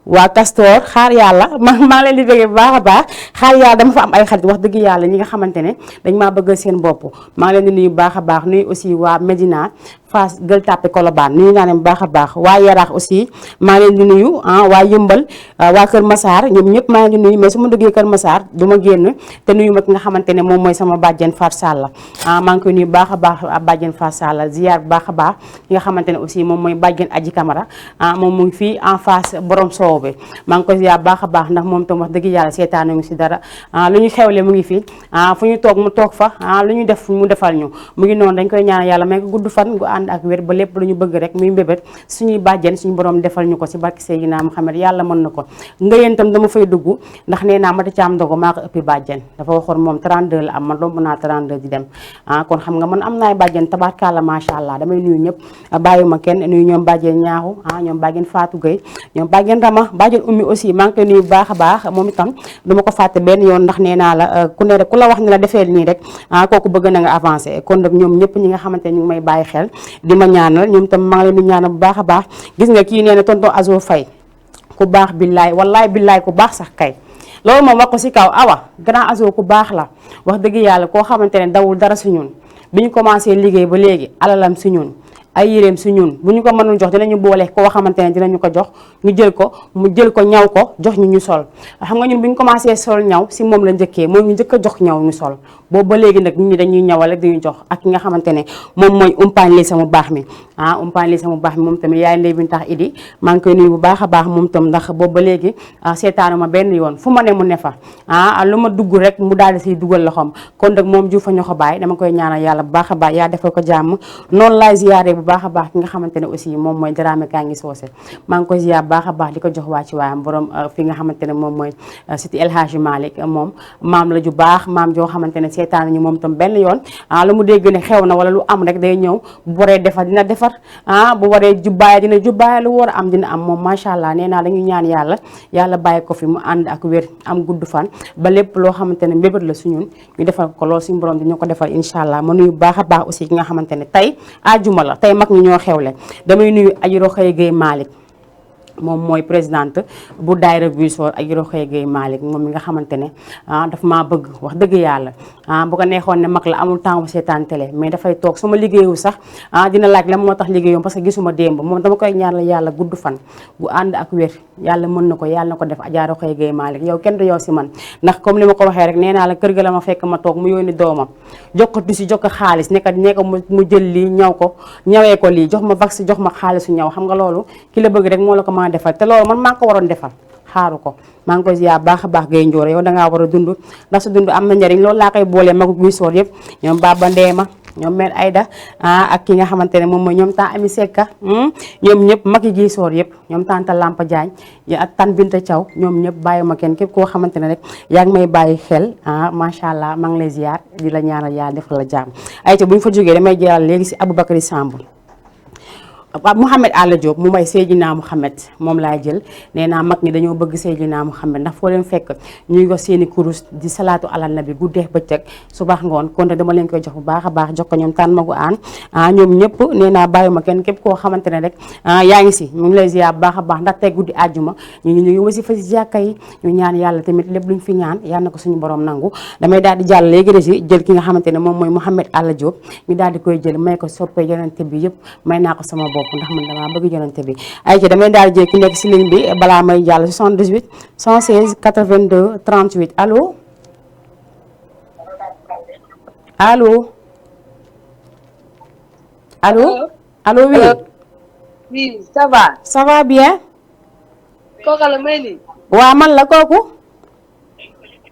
waa Castor xaar yàlla maa leen di bëggee bu baax a baax xaar yàlla dama fa am ay xarit wax dëgg yàlla ñi nga xamante ne dañ maa bëgg seen bopp maa leen di nuyu bu baax a baax nuyu aussi waa Médina Fass Gueule Tapée Colobane nuyu naa leen bu baax a baax waa Yaraax aussi maa leen di nuyu waa Yëmbal waa Kër Massar ñoom ñëpp maa leen di nuyu mais su ma duggee Kër Massar du ma génn te nuyu ma ki nga xamante ne moom mooy sama bàjjen Fatou Sall maa ngi koy nuyu bu baax a baax bàjjen Fatou Sall ziar bu baax a baax ki nga xamante ne aussi moom mooy bàjjen Aji Camara moom mu ngi fii en face borom soow bi maa ngi koy ziar bu baax a baax ndax moom tam wax dëgg yàlla seetaanu ngi si dara lu ñu xewle mu ngi fi fu ñu toog mu toog fa lu ñu def mu defal ñu mu ngi noonu dañ koy ñaanal yàlla may ko gudd fan gu ànd ak wér ba lépp lu ñu bëgg rek muy mbébét suñuy bàjjen suñu borom defal ñu ko si barke Seydina Muhammad yàlla mën na ko nga yéen tam dama fay dugg ndax nee naa Mati Thiam Ndogo maa ko ëppi bàjjen dafa waxoon moom 32 la am man romb naa 32 di dem kon xam nga man am naay bàjjen tabaarkalla macha allah damay nuyu ñëpp bàyyiwuma kenn nuyu ñoom bàjjen ñaaxu ñoom bàjjen Fatou Gueye ñoom bàjjen Rama bàjjen Ummi aussi maa ngi koy nuyu bu baax a baax moom itam duma ko fàtte benn yoon ndax nee naa la ku ne rek ku la wax ne la defee nii rek kooku bëgg na nga avancé kon nag ñoom ñëpp ñi nga xamante ne ñu ngi may bàyyi xel di ma ñaanal ñoom tam maa ngi leen di ñaanal bu baax a baax gis nga kii nee na tonton Azo Faye ku baax billaay wallaay billaay ku baax sax kay loolu moom wax ko si kaw awa grand Azo ku baax la wax dëgg yàlla koo xamante ne dawul dara si ñun bi ñu commencé liggéey ba léegi alalam si ñun ay yéreem si ñun bu ñu ko mënul jox dinañu boole koo xamante ne dinañu ko jox ñu jël ko mu jël ko ñaw ko jox ñu sol xam nga ñun bu ñu commencé sol ñaw si moom la njëkkee moom ñu njëkk a jox ñaw ñu sol boobu ba léegi nag nit ñi dañuy ñawal rek dañuy jox ak ki nga xamante ne moom mooy umpaañ li sama baax mi umpaañ li sama baax mi moom tamit yaay ndey bi tax idi maa ngi koy nuyu bu baax a baax moom tam ndax boobu ba léegi seetaanu ma benn yoon fu ma ne mu ne fa lu ma dugg rek mu daal di siy dugal loxoom kon nag moom ju fa ño ko bàyyi dama koy ñaanal yàlla bu baax a baax yaa defal ko jàmm noonu laay ziyaare bu bu baax a baax ki nga xamante ne aussi moom mooy Dramé Kangi Socé maa ngi koy ziar baax a baax di ko jox waa ci waayam borom fi nga xamante ne moom mooy siti El Hadji Malick moom maam la ju baax maam joo xamante ne seetaan ñu moom tam benn yoon lu mu dégg ne xew na wala lu am rek day ñëw bu waree defar dina defar bu waree jubbaaya dina jubbaaya lu war a am dina am moom macha allah nee naa dañuy ñaan yàlla bàyyi ko fi mu ànd ak wér am gudd fan ba lépp loo xamante ne mbébét la suñun ñu defal ko lool suñu borom dina ko defal incha allah ma nuyu baax a baax aussi ki nga xamante ne tey àjjuma la tey mag ñi ñoo xewle damay nuyu Adji Rokhaya Gueye Malick moom mooy présidente bu daayira Buisor ak Rokhaya Gueye Malick moom mi nga xamante ne daf maa bëgg wax dëgg yàlla bu ko neexoon ne mag la amul temps bu seetaan télé mais dafay toog sama liggéeyu sax dina laaj la moo tax liggéeyam parce que gisuma démb moom dama koy ñaanal yàlla gudd fan gu ànd ak wér yàlla mën na ko yàlla na ko def Adji Rokhaya Gueye Malick yow kenn du yow si man ndax comme li ma ko waxee rek nee naa la kër ga la ma fekk ma toog mu yónni doomam jox ko tusi jox ko xaalis nekk mu jël lii ñaw ko ñawee ko lii jox ma vax jox ma xaalisu ñaw xam nga loolu ki la bëgg rek moo la ko defal te loolu man maa ko waroon defal xaaru ko maa ngi koy ziar baax a baax Gueye Ndioro yow dangaa war a dund ndax sa dund am na njariñ loolu laa koy boolee magu Buisor yëpp ñoom Baba Ndeema ñoom mère Aïda ak ki nga xamante ne moom mooy ñoom temps Ami Sekka ñoom ñëpp mag yi Buisor yëpp ñoom tanta Lampa Diagne ak tan Binta Thiaw ñoom ñëpp bàyyi ma kenn képp koo xamante ne rek yaa ngi may bàyyi xel macha allah maa ngi lay ziar di la ñaanal yàlla defal la jàmm ayca bu ñu fa jógee damay jëlal léegi si Aboubacry Samb Mouhamed Alla Diop mu may Seydina Mouhamed moom laay jël nee naa mag ñi dañoo bëgg Seydina Mouhamed ndax foo leen fekk ñuy ko seeni kurus di salaatu alal nabi guddee bëccëg subax ngoon kon dama leen koy jox bu baax a baax jox ko ñoom tànn magu aan ñoom ñëpp nee naa bàyyi ma kenn képp koo xamante ne rek yaa ngi si ñu ngi lay ziar bu baax a baax ndax tey guddi àjjuma ñu ngi wasi fa si jàkka yi ñu ñaan yàlla tamit lépp luñ fi ñaan yàlla na ko suñu borom nangu damay daal di jàll léegi régi jël ki nga xamante ne moom mooy Mouhamed Alla Diop ñu daal di koy jël may ko soppee yonente bi yëpp may naa ko sama bopp ndax man damaa bëgg yonente bi ay ci damay daal jël ki nekk si ligne bi balaa may jàll 78 116 82 38 allo allo allo allo oui.
oui ça va.
ça va bien.
kooku la may nii.
waaw man la kooku.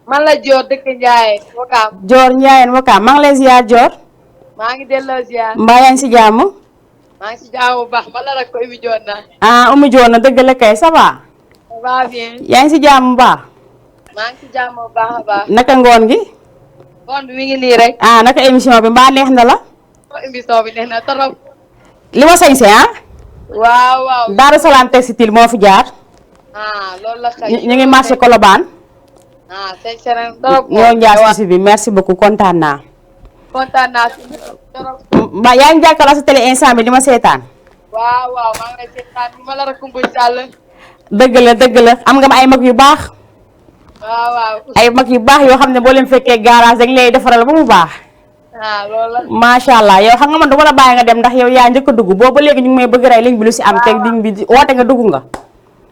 man la Dior dëkk Ndiaye Wakaam.
Dior Ndiaye Wakaam maa ngi lay ziar Dior.
maa ngi delloo ziar.
mbaa yaa ngi si jàmm.
maa ngi si jàmm bu baax bala rek ko Oumy Dior na.
Oumy Dior na dëgg la kay ça va.
ça va bien.
yaa ngi si jàmm bu baax.
maa ngi si jàmm bu baax a baax.
naka ngoon gi.
ngoon bi mi ngi nii rek.
naka émission bi mbaa neex na la.
émission bi neex na trop.
li ma sañse
waaw waaw.
Daaru Salaam Textile moo fi jaar.
loolu la kay.
ñu ngi marché Colobane.
sañse na trop.
ñoo njaas si bi merci beaucoup kontaan naa.
kontaan naa si trop.
mbaa yaa ngi jàkkaarloo sa télé instant bi di ma seetaan.
waaw waaw maa ngi lay seetaan bi ma la rek Koumba Sall.
dëgg la am nga ma ay mag yu baax.
waaw waaw.
ay mag yu baax yoo xam ne boo leen fekkee garage dañ lay defaral ba mu baax.
loolu la.
macha allah yow xam nga man du ma la bàyyi nga dem ndax yow yaa njëkk a dugg boobu ba léegi ñu ngi may bëgg rey ligne bi lu si am. teg ligne bi woote nga dugg nga.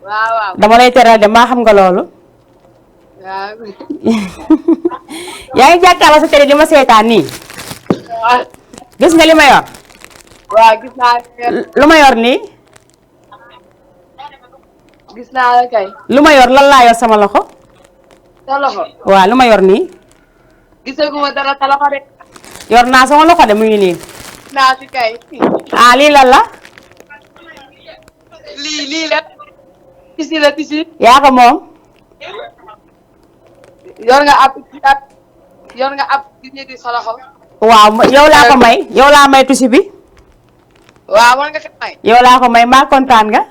waaw waaw.
dama lay teral de maa xam nga loolu.
waaw.
yaa ngi jàkkaarloo sa télé di ma seetaan nii.
waaw.
gis nga li ma yor.
waaw gis naa
lu ma yor nii.
gis naa la kay.
lu ma yor lan laa yor sama loxo.
sa loxo.
waaw lu ma yor nii.
gisaguma dara sa loxo de.
yor naa sama loxo de mu ngi nii.
naa si kay.
lii lan la.
lii la. tisi la tisi.
yaa ko moom.
yor nga ab di sa loxo.
waaw yow laa ko may yow laa may tusi bi.
waaw war nga ko may.
yow laa ko may maa kontaan nga.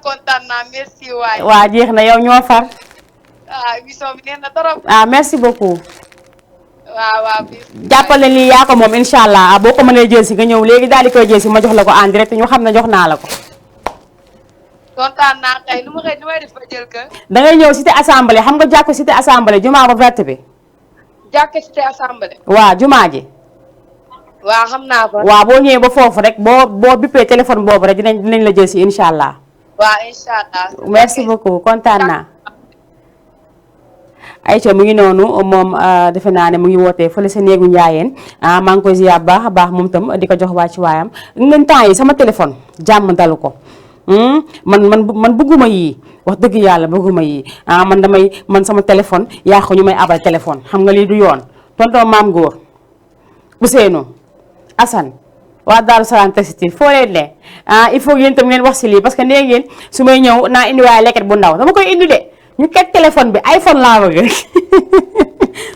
kontaan naa merci waay.
waa jeex na yow ñoo far.
émission bi neex na trop.
merci beaucoup.
waaw.
jàppale lii yaa ko moom incha allah boo ko mënee jël si nga ñëw léegi daal di koy jël si ma jox la ko en direct ñu xam ne jox naa la ko.
kontaan naa kay lu may def ba jël ka.
da ngay ñëw cité assemblée xam nga jàkko cité assemblée jumaa ba verte bi.
jàkk cité assemblée.
waaw jumaa ji.
waaw xam naa ko.
waaw boo ñëwee ba foofu rek boo bippee téléphone boobu rek dinañ la jël si incha allah.
waaw incha allah.
merci beaucoup kontaan naa. Aïcha mu ngi noonu moom defe naa ne mu ngi wootee fële sa néegu njaayeen maa ngi koy ziar baax a baax moom tam di ko jox waa ci waayam ngeen temps yi sama téléphone jàmm dalu ko man bëgguma yii wax dëgg yàlla bëgguma yii man sama téléphone yaa ko ñu may abal téléphone xam nga lii du yoon tonton maam góor Ousseynou Assane waa Daaru Salaam Textile foo leen ne il faut yéen tam ngeen wax si lii parce que nee ngeen su may ñëw naa indi waaye leket bu ndaw dama koy indi de ñu ket téléphone bi iPhone laa bëgg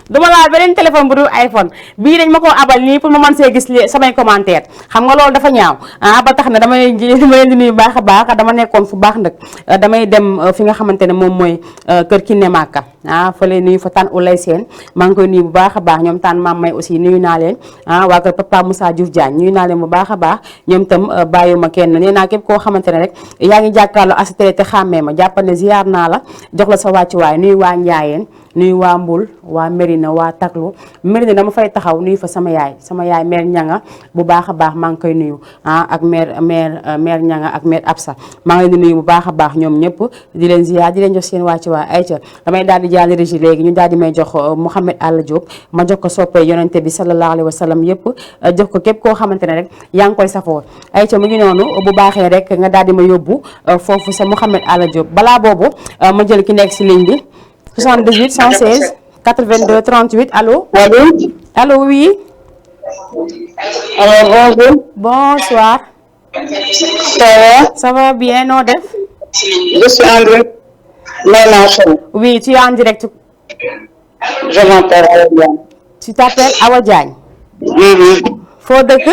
duma laal beneen téléphone bu dul iPhone bii dañ ma ko abal nii pour ma mën see gis samay commentaire xam nga loolu dafa ñaaw ba tax na dama leen di nuyu baax a baax dama nekkoon fu baax nag damay dem fi nga xamante ne moom mooy kër Kiné Maka fa lay nuyu fa tànn ulay seen maa ngi koy nuyu bu baax a baax ñoom tànn maam may aussi nuyu naa leen waa kër Papa Moussa Diouf Diagne nuyu naa leen bu baax a baax ñoom itam bàyyiwuma kenn nee naa képp koo xamante ne rek yaa ngi jàkkaarloo as télé te xàmmee ma jàppal ne ziar naa la jox la sa wàccuwaay nuyu waa Njaayeen nuyu waa Mbul waa Mérina waa Taklu Mérina dama fay taxaw nuyu fa sama yaay mère ñanga bu baax a baax maa ngi koy nuyu ak mère ñanga ak mère Absa maa ngi leen di nuyu bu baax a baax ñoom ñëpp di leen ziar di leen jox seen wàcc waa ayca damay daal di jàll régie léegi ñu daal di may jox Mouhamed Alla Diop ma jox ko soppee yonente bi sallallahu alayhi wa sallam yëpp jox ko képp koo xamante ne rek yaa ngi koy safoo ayca mu ngi noonu bu baaxee rek nga daal di ma yóbbu foofu sa Mouhamed Alla Diop balaa boobu ma jël ki nekk si ligne bi 78 116 82 38 allô. Allô oui.
Alors bonjour.
Bonsoir. Ça va bien noo def.
Je suis en direct.
Oui, tu es en direct.
Je m'appelle Awa Diagne.
Tu t'appelles Awa Diagne. Foo dëkk.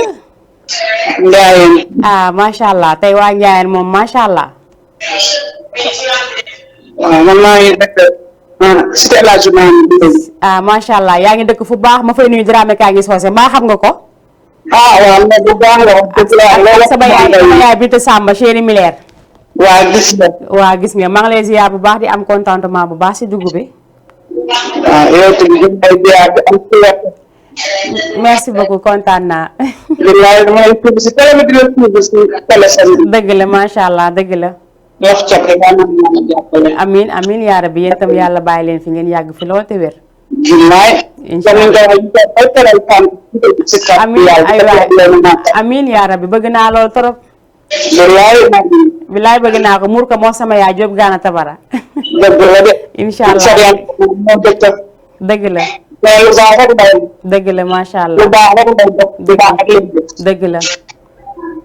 Ndiayeen.
Macha allah tey waa Ndiayeen moom macha allah.
waaw man maa ngi dëkk Cité El Hadji Malick.
Macha allah yaa ngi dëkk fu baax ma fay nuyu Dramé kaa ngi soose mbaa xam nga ko.
waaw mais bu baax la wax
sama yaay Binta Samba chéri Miller.
waa gis nga.
waa gis nga maa ngi lay ziar bu baax di am contentement bu baax si dugub bi.
waaw yow tamit ñu ngi lay ziar di am
merci beaucoup kontaan naa.
bilaay dama lay tudd si télé bi di la tudd si téléphone bi.
dëgg la macha allah dëgg la.
wax ca rek maa ngi jàppale.
amiin amiin yaa rabbi yéen itam yàlla bàyyi leen fi ngeen yàgg fi lool te wér.
bilaay.
incha allah amiin ay waay amiin yaa rabbi bëgg naa lool trop. bilaay bëgg naa ko muur ko moo sama yaay Jóob Gaana Tabara.
dëgg la de.
incha allah dëgg la.
mais lu baax rek day.
dëgg la macha allah
lu baax rek day def lu baax rek lañ def.
dëgg la.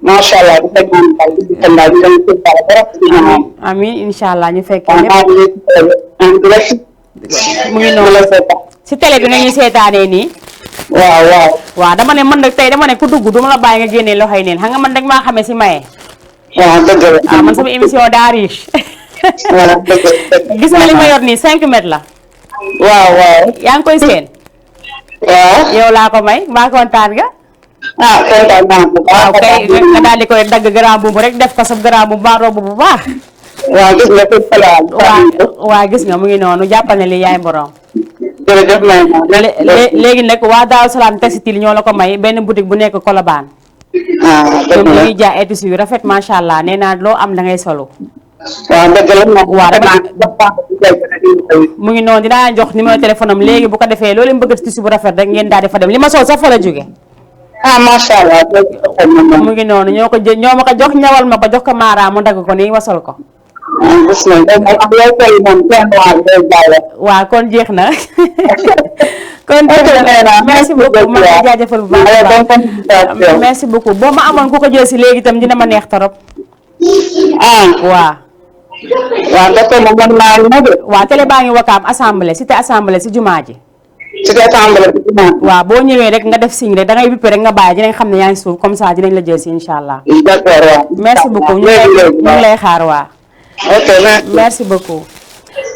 macha allah di ko ñaan daal di ko ñaan di leen ko dara dara di ñaan.
amiin incha allah ñu fekkee lépp. mu ngi noonu si télé bi nga ñuy seetaanee nii.
waaw waaw.
waaw dama ne man nag tey dama ne ku dugg du ma la bàyyi nga génnee loxoy neen xam nga man rek maa xamee si maye.
waaw dëgg la.
man sama émission daa riche.
voilà dëgg la.
gis nga li ma yor nii 5 mètres la.
waaw waaw.
yaa ngi koy seen.
waaw.
yow laa ko may mbaa kontaan nga.
kontaan naa bu baax.
waaw kay nga daal di koy dagg grand boobu rek def ko sa grand boobu mbaa robe bu baax.
waaw gis nga fi
waa gis nga mu ngi noonu jàppal ne li yaay borom.
jërëjëf may
léegi nag waa Daaru Salaam Textile ñoo la ko may benn boutique bu nekk Colobane.
dëgg la
ñuy jaay ay tissus yu rafet macha allah nee naa loo am da ngay solo.
waaw dëgg la moom.
waaw mu ngi noonu dinaa jox numéro téléphone am léegi bu ko defee loolu mu bëgg tissu bu rafet rek ngeen daal di fa dem li ma sol sax fa la jóge.
macha allah.
mu ngi noonu ñoo ma ko jox ñawal ma ko jox ko Mara mu dagg ko nii wasal ko.
gis
waaw kon jeex na. kon merci beaucoup ma ngi jaajëfal bu baax merci beaucoup boo ma amoon ku ko jël si léegi itam dina ma neex torop. waaw.
waaw docteur moom mën naa la de.
waaw télé baa ngi Wakaam assemblée cité assemblée si jumaa ji.
cité assemblée si jumaa ji.
waaw boo ñëwee rek nga def signe rek da ngay bippe rek nga bàyyi dinañ xam ne yaa ngi suuf comme ça dinañ la jël si incha allah.
d'accord waaw.
merci beaucoup ñu ngi lay xaar waa.
ok
merci beaucoup.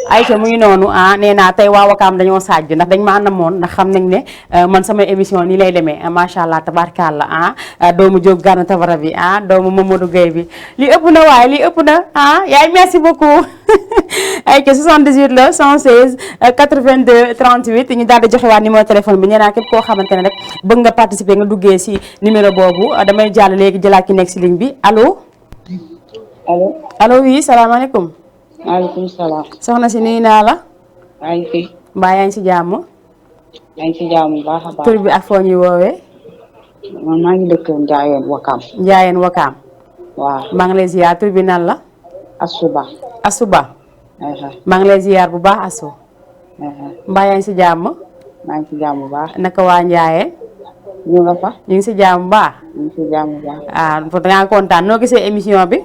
Aïcha mu ngi noonu nee naa tey waa Wakaam dañoo saaj ndax dañ ma namoon ndax xam nañ ne man sama émission nii lay demee macha allah tabarkalla doomu Diop Gana Tabara bi doomu Mamadou Gueye bi li ëpp na waaye li ëpp na yaay merci beaucoup. Aïcha 78 la 116 82 38 ñu daal di joxe waat numéro téléphone bi nee naa képp koo xamante ne rek bëgg nga participer nga duggee si numéro boobu damay jàll léegi jëlaat ki nekk si ligne bi allo. allo oui salaamaaleykum.
maaleykum salaam.
soxna si nuyu naa la.
maa ngi fi.
mbaa yaa ngi si jàmm.
yaa ngi si jàmm bu baax a baax.
tur bi ak foo ñuy woowee.
man maa ngi dëkk Ndiayeen Wakaam.
Ndiayeen Wakaam.
waaw.
maa ngi lay ziar tur bi nan la.
Asuba.
Asuba. maa ngi lay ziar bu baax Asu. mbaa yaa ngi si jàmm.
maa ngi si jàmm bu baax.
naka waa Ndiayeen.
ñu nga fa.
ñu ngi si jàmm baax.
ñu ngi si jàmm baax.
ah da ngaa kontaan noo gisee émission bi.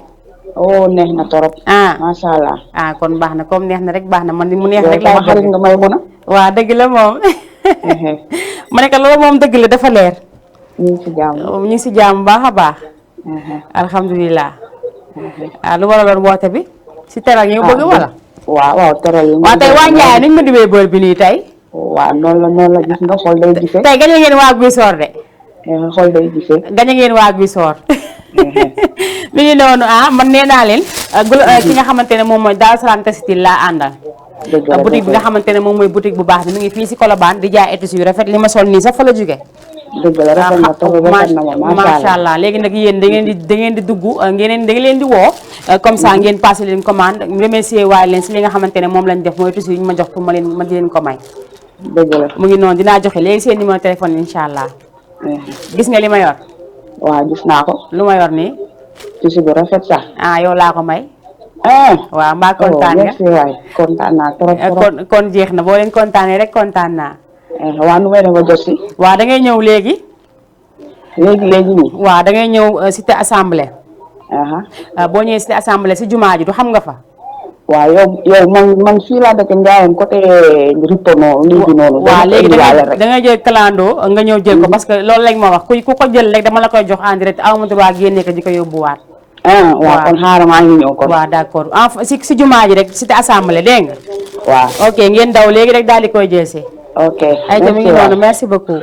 oh neex na torop. macha allah.
kon baax na comme neex na rek baax na man mu neex rek.
sama xarit nga may mën a.
waaw dëgg la moom. ma ne ko loolu moom dëgg la dafa leer.
ñu ngi si jàmm.
ñu ngi si jàmm baax a baax. alhamdulilah. lu waraloon woote bi. si teral yi nga bëgg wala.
waaw teral yi.
waaw tey waa Ndiaye nañ ma diwee bool bi nii tey.
waaw noonu la gis nga xol day gisee.
tey gañe ngeen waa Guisor de.
xol day gisee.
gañe ngeen waa Guisor. mi ngi noonu man nee naa leen. ki nga xamante ne moom mooy Daaru Salaam Textile laa àndal. boutique bi nga xamante ne moom mooy boutique bu baax bi mi ngi fii si Colobane di jaay étus yu rafet li ma sol nii sax fa la jóge.
dëgg la rafet na trop rafet na moom
macha allah léegi nag yéen da ngeen di dugg ngeen da ngeen leen di woo comme ça ngeen passé leen commande remercier waaye leen si li nga xamante ne moom lañ def mooy étus yu ñu ma jox pour ma di leen ko may.
dëgg la
mu ngi noonu dinaa joxe léegi seen numéro téléphone incha allah. gis nga li ma yor.
waaw gis naa ko.
lu ma yor nii.
tissu bu rafet sax.
yow laa ko may. waaw mbaa kontaan nga.
merci waay kontaan naa trop trop.
kon jeex na boo leen kontaanee rek kontaan naa.
waaw nu may def ba jot si.
waaw da ngay ñëw léegi.
léegi nii.
waaw da ngay ñëw cité assemblée. boo ñëwee cité assemblée si jumaa ji du xam nga fa.
waaw yow man fii laa dëkk Ndiayène côté Ripono lii bi noonu.
waaw léegi da ngay jël clando nga ñëw jël ko parce que loolu lañ ma wax ku ko jël rek dama la koy jox en direct aw ma droit génne ko di ko yóbbuwaat.
waaw kon xaaral maa ngi ñëw kon.
waaw d'accord si jumaa ji rek cité assemblée dégg nga.
waaw
ok ngeen daw léegi rek daal di koy jëlsi.
ok
ayca mu ngi noonu merci beaucoup.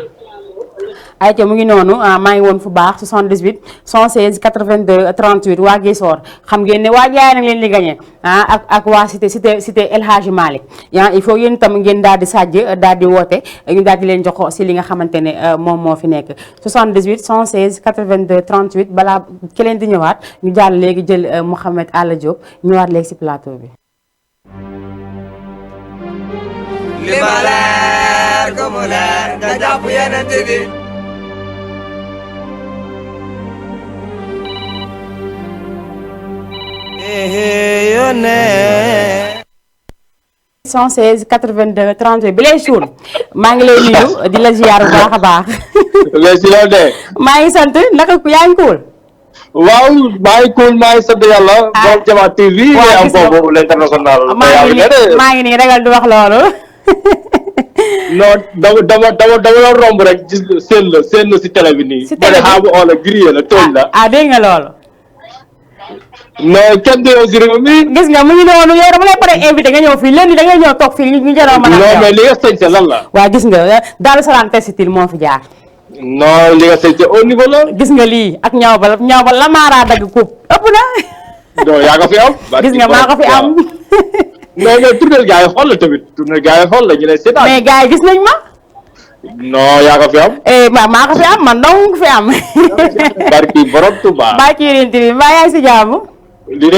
ayca mu ngi noonu maa ngi woon fu baax 78 116 82 38 waa Guisor xam ngeen ne waa Ndiaye nag leen di gagné ak waa cité El Hadji Malick il faut yéen itam ngeen daal di sàjj daal di woote ñu daal di leen jox si li nga xamante ne moom moo fi nekk 78 116 82 38 balaa ki leen di ñëwaat ñu jàll léegi jël Mouhamed Alla Diop ñëwaat léegi si plateau bi.
li ma leer ko mu leer nga jàpp yeneen bi
116 82 38 bi lay suul maa ngi lay nuyu di la ziar bu baax a baax.
mais si loolu de.
maa ngi sant naka yaa ngi cool.
waaw maa ngi cool maa ngi sant yàlla. borom Jama TV.
waaw
am boobu l'international.
maa ngi nii ragal du wax loolu.
non dama la romb rek gis seen la si télé bi nii.
si télé bi
xaabu oo la grillé la tooñ la.
dégg nga loolu.
non kenn du yow si réew mi.
gis nga mu ngi noonu yow dama lay pare invité nga ñëw fii léegi da ngay ñëw toog fii ñu jaroo mën a.
non mais li nga sañse lan la.
waaw gis nga Daaru Salaam Textile moo fi jaar.
non li nga sañse au niveau la.
gis nga lii ak ñaw ba la maaraa dagg coupe ëpp na.
non yaa ko fi am.
gis nga maa ko fi am.
non mais tournel gars yi xool la tamit tournel gars yi xool la ñu ne seetaan.
mais gars yi gis nañ ma.
non yaa ko fi am.
maa ko fi am man dong ko fi am.
barki borom Tuuba.
barki yéen bi mbaa yaa ngi si jàmm.
lii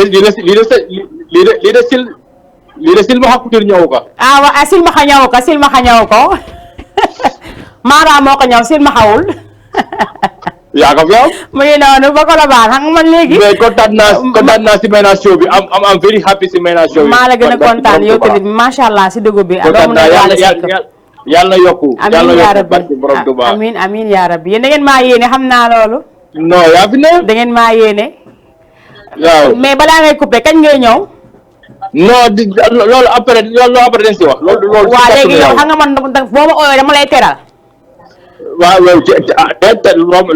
de silmaxa couture ñëw ko.
waaw silmaxa ñëw ko Mara moo ko ñëw silmaxawul.
yaa ko fi am.
mu ngi noonu ba ko la baax xam nga man léegi.
mais kontaan naa si Meyna show bi am very happy si Meyna show bi.
maa la gën a kontaan yow tamit macha allah si dugub bi.
kontaan naa yàlla na yokku.
amiin yaa rabbi
barki borom Tuuba.
amiin yaa rabbi yéen da ngeen maa yéene xam naa loolu.
non yaa fi ne.
da ngeen maa yéene.
waaw
mais balaa ngay coupé kañ ngay ñëw.
non loolu après dañ si wax. loolu
waaw léegi yow xam nga man boo ma ooyoo dama lay teral.
waaw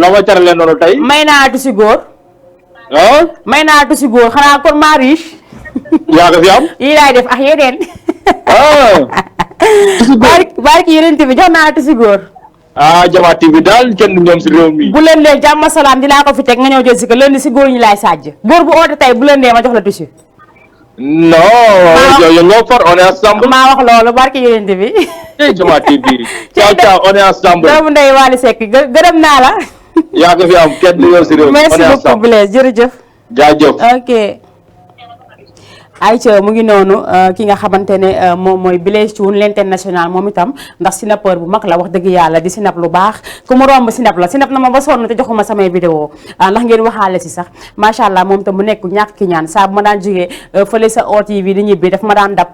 loo ma teralee noonu tey.
may naa tu si góor. may naa tu si góor xanaa kon maa riche.
yaa ko fi am.
yii laay def ak yeneen. barki yeneen bi jox naa tu si góor.
Jama TV daal kenn ñoom si réew mi.
bu leen dee jàmm salaam dinaa ko fi teg nga ñëw jël si ko lundi si góor ñi laay sàjj. góor bu oote tey bu leen dee ma jox la tissu.
non. yow ñoo far on est ensemble.
maa wax loolu barki yeneen bi.
Jama TV. ciao on est ensemble.
doomu ndey Wally Seck gërëm naa la.
yaa ko fi am kenn ñoom si réew mi.
merci beaucoup Blaise jërëjëf.
jaajëf.
ok ayca mu ngi noonu ki nga xamante ne moom mooy Blaise Thioune l'international moom itam ndax sinapeur bu mag la wax dëgg yàlla di sinap lu baax ku mu romb sinap la sinap na ma ba sonn te joxuma samay vidéo ndax ngeen waxaale si sax macha allah moom itam mu nekk ñàkk ki ñaan saa bu ma daan jógee fële sa OTV di ñibbi daf ma daan dab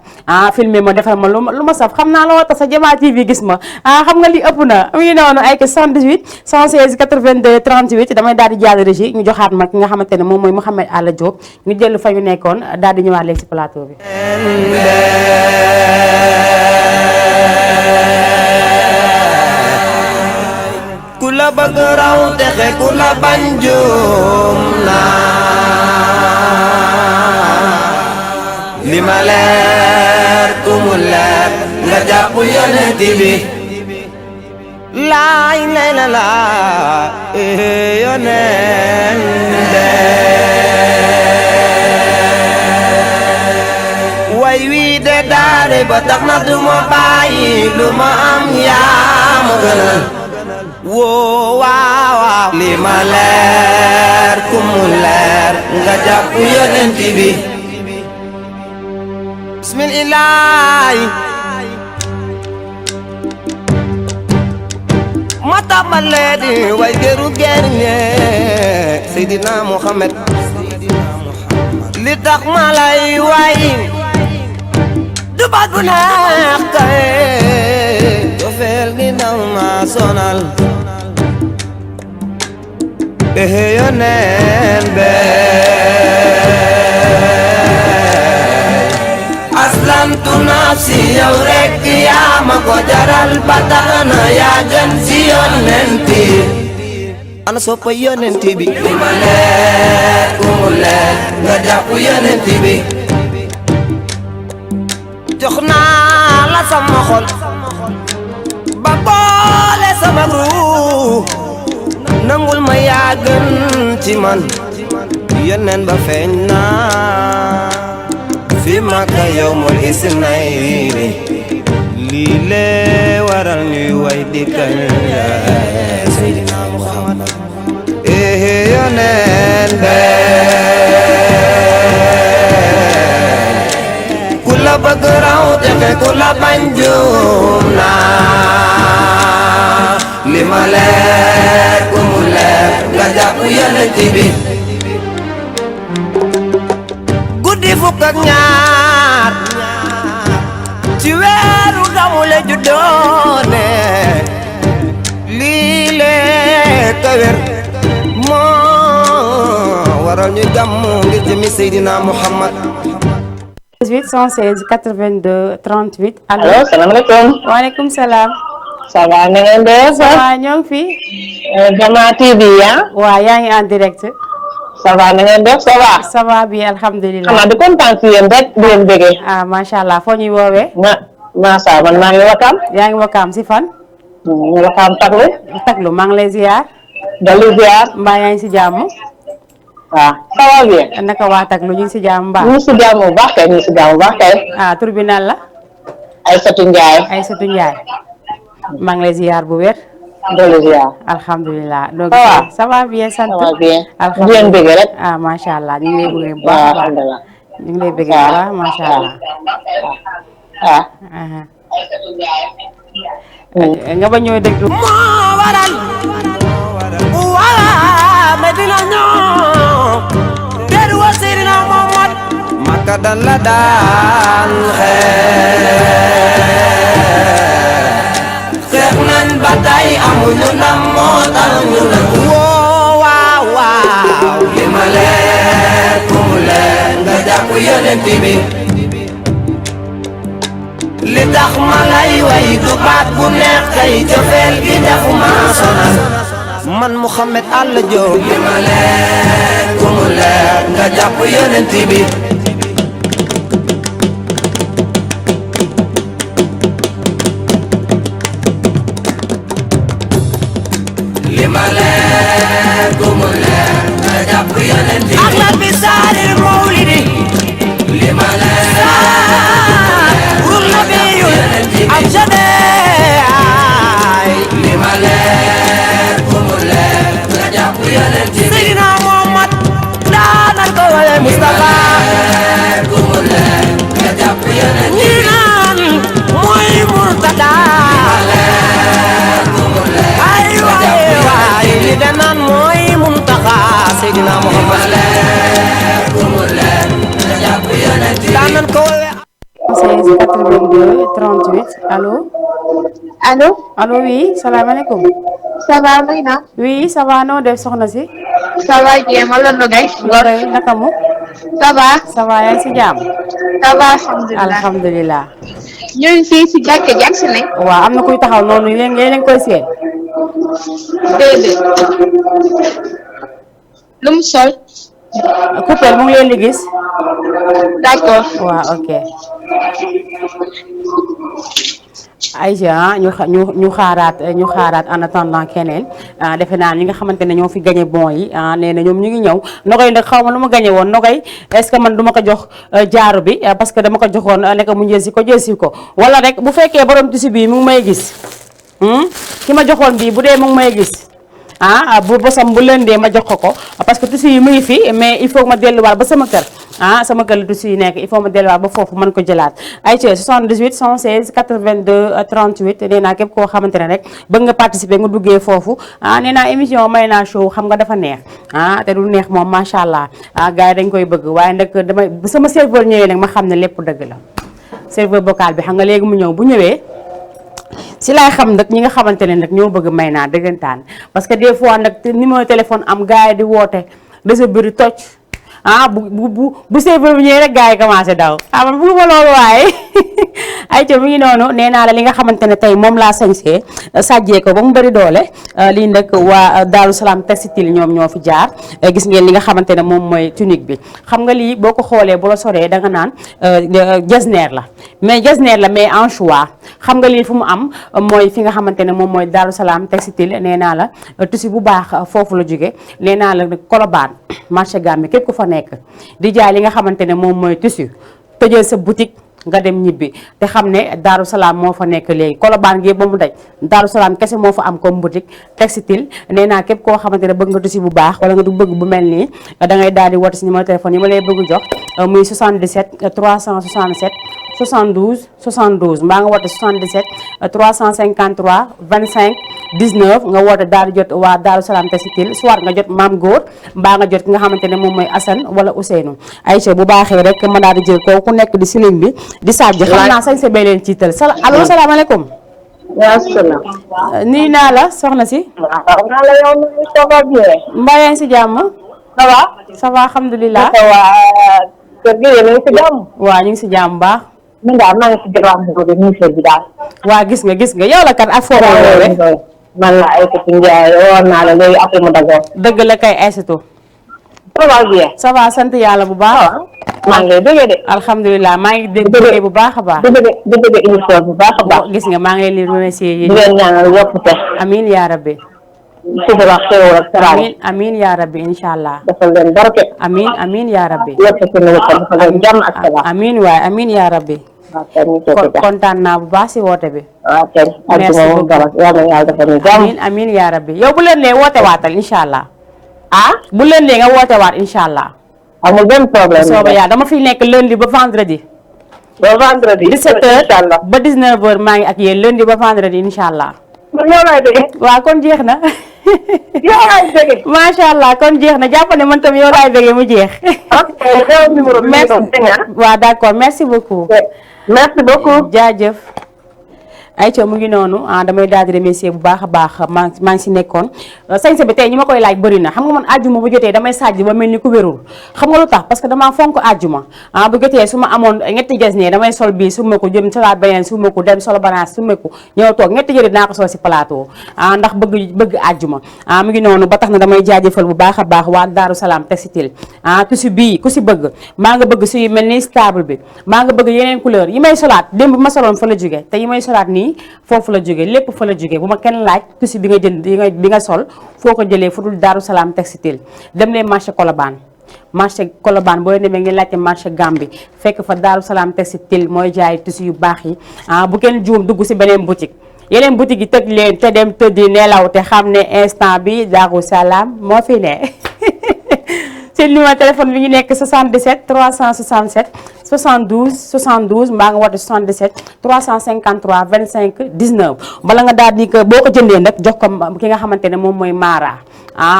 filmé ma defal ma lu ma saf xam naa la woo tax sa Jama TV gis ma xam nga li ëpp na mu ngi noonu ay 78 116 82 38 damay daal di jàll régie ñu joxaat ma ki nga xamante ne moom mooy Mouhamed Alla Diop ñu dellu fa ñu nekkoon daal di ñëwaat léegi ci plateau bi.
ku la bëgg raw texe ku la bañ juum naa li ma leer ku mu leer nga jàpp yonent bi laay lay la laa yonent way wii de daare ba tax na du ma bàyyi lu ma am yaa ma gënal woo waaw waaw li ma leer ku mu leer nga jàpp yonent bi bismillah ma tàmbalee di way gëru gërñe Seydina Muhammad li tax ma lay way du baat bu neex kay cofeel gi daw ma sonal yoneen be aslamtu nafsi yow rek yaa ma ko jaral ba tax na yaa gën si yonent bi ana soppa yonent bi li ma leer ku mu leer nga jàpp yonent bi jox naa la sama xol ba boole sama ruu nangul ma yaa gën ci man yonent ba feeñ naa fi Makka yawmul isnayni lii lee waral ñuy way di kañ Seydina Muhammad yonent be ku la bëgg raw texe ku la bañ juum naa li ma leer ku mu leer nga jàpp yonent bi guddi fukk ak ñaar ci weeru gamu la juddoone lii lee ka wér moo waral ñu gàmmu ngir jëmi Seydina Muhammad
116 82 38
allo salaamaaleykum.
waaleykum salaam.
ça va na ngeen def.
ça va ñoo ngi fi.
Jama TV ya.
waaw yaa ngi en direct.
ça va na ngeen def ça va.
ça va bi alhamdulilah.
xanaa di kontaan si yéen rek di leen bëggee.
macha allah foo ñuy woowee.
macha allah man maa ngi Wakaam.
yaa ngi Wakaam si fan.
ñu Wakaam Taglu.
Taglu maa ngi lay ziar.
dalu ziar.
mbaa yaa ngi si jàmm.
waaw ça va bien.
naka waa Taglu ñu ngi si jàmm mbaa.
ñu ngi si jàmm bu baax kay ñu ngi si jàmm bu baax kay.
tur bi nan la.
Aïssatou Ndiaye.
Aïssatou Ndiaye. maa ngi lay ziar bu wér.
dalu ziar.
alhamdulilah. donc
ça va
ça va bien sant.
ça va bien.
alhamdulilah
di leen bëggee rek.
macha allah ñu ngi lay bëggee bu
waaw
baax a baax.
alhamdulilah.
ñu ngi lay bëggee bu baax macha allah. nga ba ñëw déglu.
moo waral waa Medina ñoo teeru wa Seydina Muhammad Makka dan la daan xeex nañ ba tey amuñu ndam moo tax ñu la woo waaw waaw li ma leer ku mu leer nga jàpp yonent bi li tax ma lay way du baat bu neex kay cofeel gi def ma sonal man Mouhamed Alla Diop li ma leer ku mu leer nga jàpp yonent bi li ma leer ku mu leer nga jàpp yonent bi ak la bi saaril mawlidi li ma leer am jadee li ma leer ku mu leer nga jàpp yonent bi Seydina Muhammad daanal ko wale Mustafa ku mu leer
82 38 allo.
allo.
allo oui salaamaaleykum.
ça va Mayna.
oui ça va noo def soxna si.
ça va Dieng ma la Nogay.
Nogay naka mu.
ça va.
ça va yaa ngi si jàmm.
ça va alhamdulilah.
alhamdulilah.
ñu ngi fii si jàkka ji ak si ne.
waaw am na kuy taxaw noonu yéen ngeen koy seen.
déedéet. lu mu sol.
coupé mu ngi leen di gis.
d'accord.
waaw ok. Aïcha ñu xaaraat en attendant keneen defe naa ñi nga xamante ne ñoo fi gagné bon yi nee na ñoom ñu ngi ñëw Nogay nag xaw ma lu ma gagné woon Nogay est-ce que man du ma ko jox jaaru bi parce que dama ko joxoon nekk mu jël si ko wala rek bu fekkee borom tissu bii mu ngi may gis ki ma joxoon bii bu dee mu ngi may gis bu bosam bu lëndee ma jox ko parce que tissu yi mu ngi fi mais il faut ma delluwaat ba sama kër sama kër la tissu yi nekk il faut ma delluwaat ba foofu mën ko jëlaat ay ci 78 116 82 38 nee naa képp koo xamante ne rek bëgg nga participer nga duggee foofu nee naa émission Mayna Show xam nga dafa neex te du neex moom macha allah gars yi dañ koy bëgg waaye nag damay bu sama serveur ñëwee nag ma xam ne lépp dëgg la serveur vocal bi xam nga léegi mu ñëw bu ñëwee si laay xam nag ñi nga xamante ne nag ñoo bëgg Mayna dëggantaan parce que des fois nag numéro téléphone am gars yi di woote réseau bi toj bu serveur bi ñëwee rek gars yi commencé daw man bu ma loolu waaye ay ca mi ngi noonu nee naa la li nga xamante ne tey moom laa sañsee sàjjee ko ba mu bëri doole lii nag waa Daaru Salaam textile ñoom ñoo fi jaar gis ngeen li nga xamante ne moom mooy tunique bi xam nga lii boo ko xoolee bu la soree da nga naan jesner la mais jesner la mais en choix xam nga lii fu mu am mooy fi nga xamante ne moom mooy Daaru Salaam textile nee naa la tissu bu baax foofu la jóge nee naa la Colobane marché Gambie képp ku fa nekk di jaay li nga xamante ne moom mooy tissu tëjee sa boutique nga dem ñibbi te xam ne Daaru Salaam moo fa nekk léegi Colobane gi ba mu daj Daaru Salaam kese moo fa am comme boutique textile nee naa képp koo xamante ne bëgg nga tissu bu baax wala nga du bëgg bu mel nii da ngay daal di woote si numéro téléphone yi ma lay bëgg jox muy 77 367 72 72 mbaa nga woote 77 353 25 19 nga woote daal di jot waa Daaru Salaam textile soit nga jot Maam Góor mbaa nga jot ki nga xamante ne moom mooy Assane wala Ousseynou Aïcha bu baaxee rek ma daal di jël kooku ku nekk di si ligne bi di sàjj xam naa sañ sa bay leen ciital allo salaamaaleykum.
waaw salaam.
nuyu naa la soxna si.
waaw naa la yow ça va bien.
mbaa yaa ngi si jàmm.
ça va.
ça va alhamdulilah.
kër gi yéen a ngi si jàmm.
waaw ñu ngi si jàmm baax.
man daal maa ngi si jërëjëf ministère bi daal.
waa gis nga yow la kat ak foo ma woowee.
man la Aïssatou Ndiaye woon naa la léegi après mu dagoo.
dëgg la kay Aïssatou.
ça va bien.
ça va sant yàlla bu baax.
maa ngi lay déggee de.
alhamdulilah maa ngi dégg bu baax a baax.
di dégg émission bu baax a baax.
gis nga maa ngi leen di remercier
di leen ñaanal yokkute.
amiin yaa rabbi.
suba xéwal ak teraanga.
amiin yaa rabbi incha allah.
defal leen barke.
amiin yaa rabbi.
yokkute nu ko defal leen jàmm ak salaam.
amiin waay amiin yaa rabbi. kontaan naa bu baax si woote bi.
waaw kay. merci beaucoup yàlla yàlla defal ñu jàmm.
amiin yaa rabbi yow bu leen lee woote waatal incha allah. bu leen lee nga woote waat incha allah.
amul benn problème.
sooba yaa dama fi nekk lundi ba vendredi.
ba vendredi
17h ba 19h maa ngi ak yéen lundi ba vendredi incha allah.
yow laay dégg.
waaw kon jeex na.
yow laay dégg.
macha allah kon jeex na jàpp ne man tam yow laay déggee mu jeex.
ok numéro bi
merci waaw d'accord merci beaucoup.
merci beaucoup.
jaajëf. Aïcha mu ngi noonu damay daal di remercier bu baax a baax maa ngi si nekkoon sañse bi tey ñi ma koy laaj bëri na xam nga man àjjuma bu jotee damay sàjj ba mel ni ku wérul xam nga lu tax parce que damaa fonk àjjuma bu jotee su ma amoon ñetti jasne damay sol bii su ma ko jëm solaat beneen su ma ko dem solo banaas su ma ko ñëw toog ñetti jëri dinaa ko sol si plateau ndax bëgg àjjuma mu ngi noonu ba tax na damay jaajëfal bu baax a baax waa Daaru Salaam textile tissu bii ku si bëgg maa nga bëgg si mel ni stable bi maa nga bëgg yeneen couleur yi may solaat démb bi ma soloon fa la jóge te yi may solaat nii foofu la jóge lépp fa la jóge bu ma kenn laaj tissu bi nga jënd bi nga sol foo ko jëlee fu dul Daaru Salaam textile dem leen marché Colobane boo demee ngeen laajte marché Gambie fekk fa Daaru Salaam textile mooy jaay tissu yu baax yi bu kenn juum dugg si beneen boutique yeneen boutique yi tëj leen te dem tëddi nelaw te xam ne instant bi Daaru Salaam moo fi ne seen numéro téléphone bi ngi nekk 77 367 72 72 mbaa nga woote 77 353 25 19 bala nga daal di ko boo ko jëndee nag jox ko ki nga xamante ne moom mooy Mara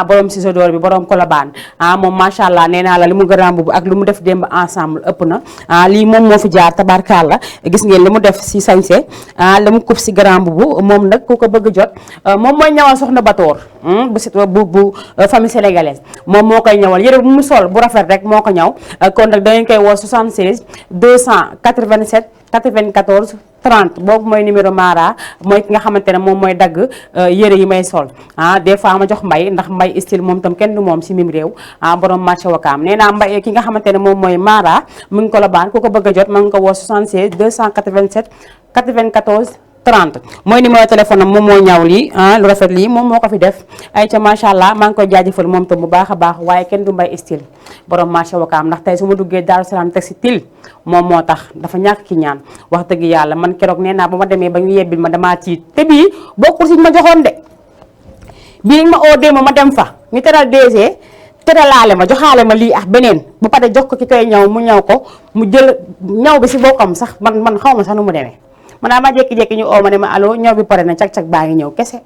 borom Ciseaux d'or bi borom Colobane moom macha allah nee naa la li mu grand boobu ak lu mu def démb ensemble ëpp na lii moom moo fi jaar tabarkalla gis ngeen li mu def si sañse la mu kub si grand boobu moom nag ku ko bëgg jot moom mooy ñawal soxna Batoor bu famille sénégalaise moom moo koy ñawal yére bu mu sol bu rafet rek moo ko ñaw kon nag da ngeen koy woo 76 287 94 30 boobu mooy numéro Mara mooy ki nga xamante ne moom mooy dagg yére yi may sol des fois ma jox mbay ndax mbay style moom tam kenn du moom si mim réew borom marché Wakaam nee naa mbay ki nga xamante ne moom mooy Mara mu ngi ko la baan ku ko bëgg a jot ma ngi ko woo 76 287 94 30 mooy numéro téléphone am moom moo ñaw lii lu rafet lii moom moo ko fi def ay ca macha allah maa ngi koy jaajëfal moom tam bu baax a baax waaye kenn du mbay style borom marché Wakaam ndax tey su ma duggee Daaru Salaam textile moom moo tax dafa ñàkk ki ñaan wax dëgg yàlla man keroog nee naa ba ma demee ba ñu yebbil ma damaa tiit te bii bokkul si ma joxoon de bii ma oo démb ma dem fa ñu teral DG teralaale ma joxaale ma lii ak beneen bu pare jox ko ki koy ñaw mu ñaw ko mu jël ñaw bi si bokkam sax man xaw ma sax nu mu demee man ma jékki-jékki ñu oo ma ne ma allo ñaw bi pare na cag-cag baa ngi ñëw kese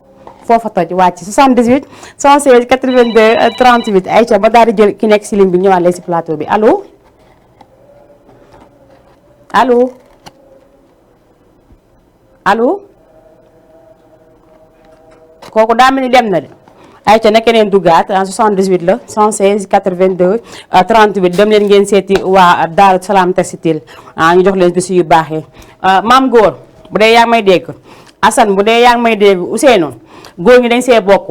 foofa toj wàcc 78 116 82 38 ayca ba daal di jël ki nekk si ligne bi ñëwaat leen si plateau bi allo allo allo kooku daa mel ni dem na de ayca na keneen duggaat 78 la 116 82 38 dem leen ngeen seeti waa Daaru Salaam textile ñu jox leen bis yu baaxee maam góor bu dee yaa ngi may dégg Assane bu dee yaa ngi may dégg Ousseynou góor ñi dañ see bokk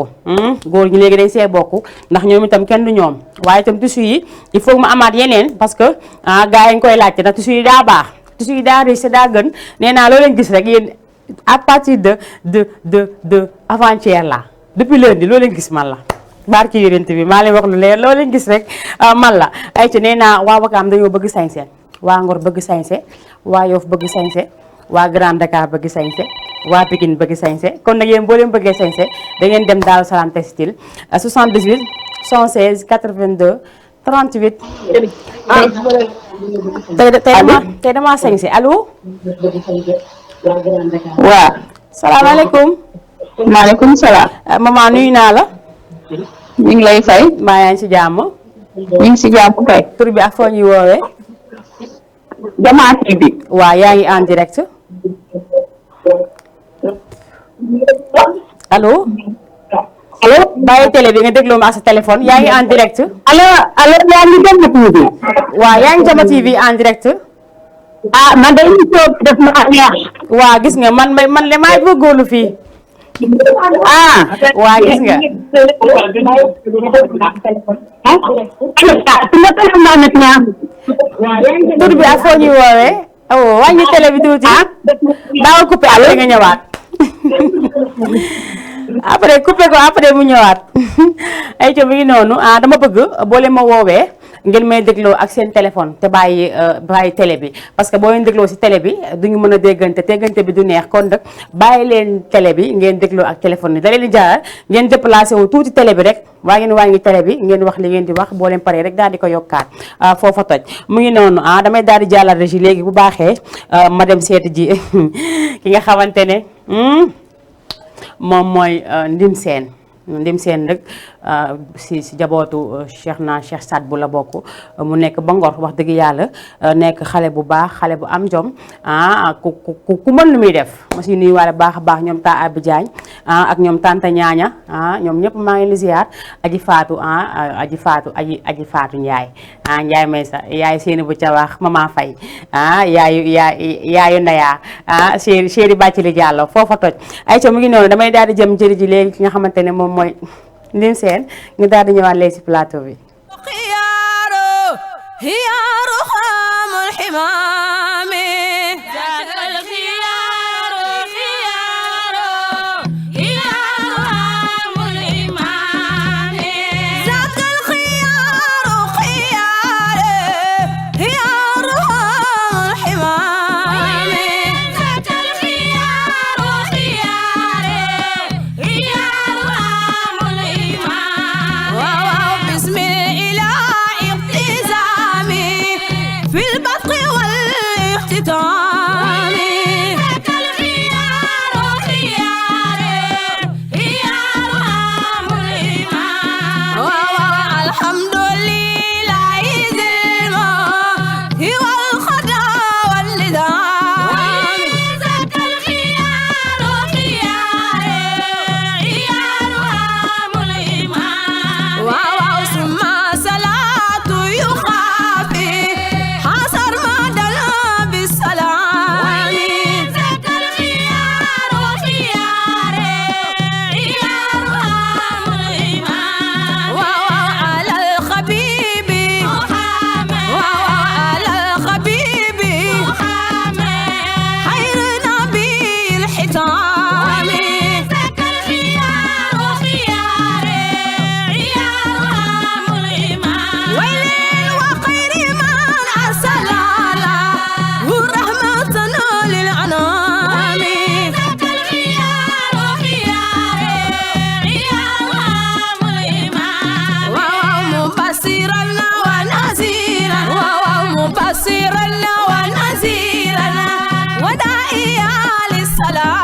góor ñi léegi dañ see bokk ndax ñoom itam kenn du ñoom waaye itam tissu yi il faut mu amaat yeneen parce que gars yi ñu koy laajte ndax tissu yi daa baax tissu yi daa riche daa gën nee naa loo leen gis rek yéen à partir de avant-hier là depuis lundi loo leen gis man la barki yonent bi maa leen wax lu leer loo leen gis rek man la ay ci nee naa waa Wakaam dañoo bëgg sañse waa Ngor bëgg sañse waa Yoff bëgg sañse waa Grand Dakar bëgg sañse waa Pikine bëgg sañse kon nag yéen boo leen bëggee sañse da ngeen dem Daaru Salaam textile 78 116 82 38 tey dama sañse allo
waaw.
salaamaaleykum
maaleykum salaam.
maman nuyu naa la
ñu ngi lay fay.
mbaa yaa ngi si jàmm
ñu ngi si jàmm kay.
tur bi ak foo ñuy woowee
Jamaa TV.
waaw yaa ngi en direct allo
allo.
bàyyi télé bi nga dégloo ma ak sa téléphone yaa ngi en direct
allo yaa ngi Jama TV.
waaw yaa ngi Jama TV en direct
man de émission bi def ma neex.
waaw gis nga man le maay bëggoolu fii waa gis nga tur bi ak foo ñuy woowee wàññi télé bi tuuti daaw coupé après nga ñëwaat après coupé ko après mu ñëwaat ay co bi ngi noonu dama bëgg boo leen ma woowee ngeen may dégloo ak seen téléphone te bàyyi télé bi parce que boo leen dégloo si télé bi duñu mën a déggante bi du neex kon nag bàyyi leen télé bi ngeen dégloo ak téléphone bi da leen di jaral ngeen déplacé wu tuuti télé bi rek waa ngeen wàññi télé bi ngeen wax li ngeen di wax boo leen paree rek daal di ko yokkaat foofa toj mu ngi noonu damay daal di jàllal régie léegi bu baaxee ma dem seeti ji ki nga xamante ne moom mooy Ndim Sène rek si jabootu Cheikh Saad bu la bokk mu nekk ba Ngor wax dëgg yàlla nekk xale bu baax xale bu am jom ku mën lu muy def ma si nuyuwaale baax a baax ñoom ta Abi Diagne ak ñoom tanta ñaaña ñoom ñëpp maa ngi li ziar aji faatu aji faatu Ndiaye Ndiaye may sa yaay seeni bu ca wax mama Faye yaayu Ndaya chéri Bàccili Diallo foofa toj ay ca mu ngi noonu damay daal di jëm jëri ji léegi ki nga xamante ne moom mooy Ndim Sène nga daal di ñëwaat léegi si plateau bi
بصيرا ونذيرا وداعيا للسلام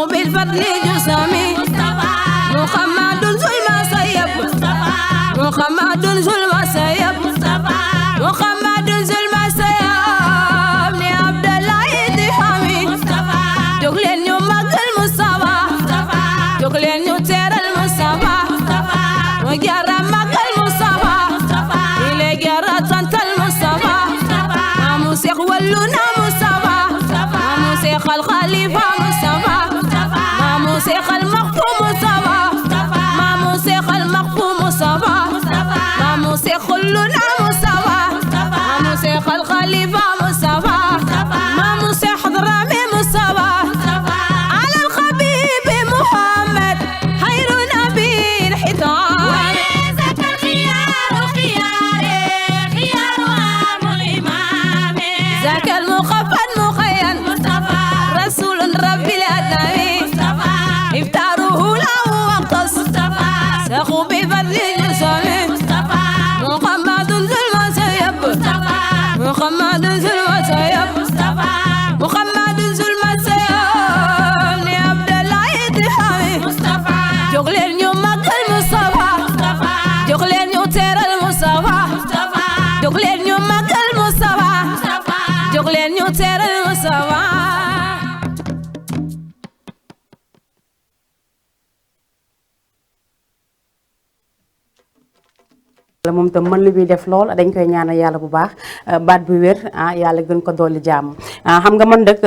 بالفضل جسمي محمد ظلم سيب محمد ظلم سيب محمد ظلم سيب ni Abdoulaye di xami jóg leen ñu magal Mustafa jóg leen ñu teral Mustafa mo jara magal Mustafa ile jara tantal Mustafa amu Seex walluna Mustafa amu Seex al Khalifa Mustafa شيخ المخفوم مصطفى مامو شيخ المخفوم مصطفى مامو شيخ لنا مصطفى مامو شيخ الخليفة مصطفى مامو شيخ درامي مصطفى على الخبيب محمد خير نبي الحيطان ذاك الخيار خياري خيار وام الإمام ذاك المخفى المخيل مصطفى رسول ربي الأدنى أخو بفضل جسمي محمد ظلم سيب محمد ظلم سيب محمد ظلم سيب ni Abdoulaye di xami jóg leen ñu magal Mustafa jóg leen ñu teral Mustafa jóg leen ñu magal Mustafa jóg leen ñu teral Mustafa
moom tam mën li muy def lool dañ koy ñaanal yàlla bu baax baat bu wér yàlla gën ko dolli jàmm xam nga man dëkk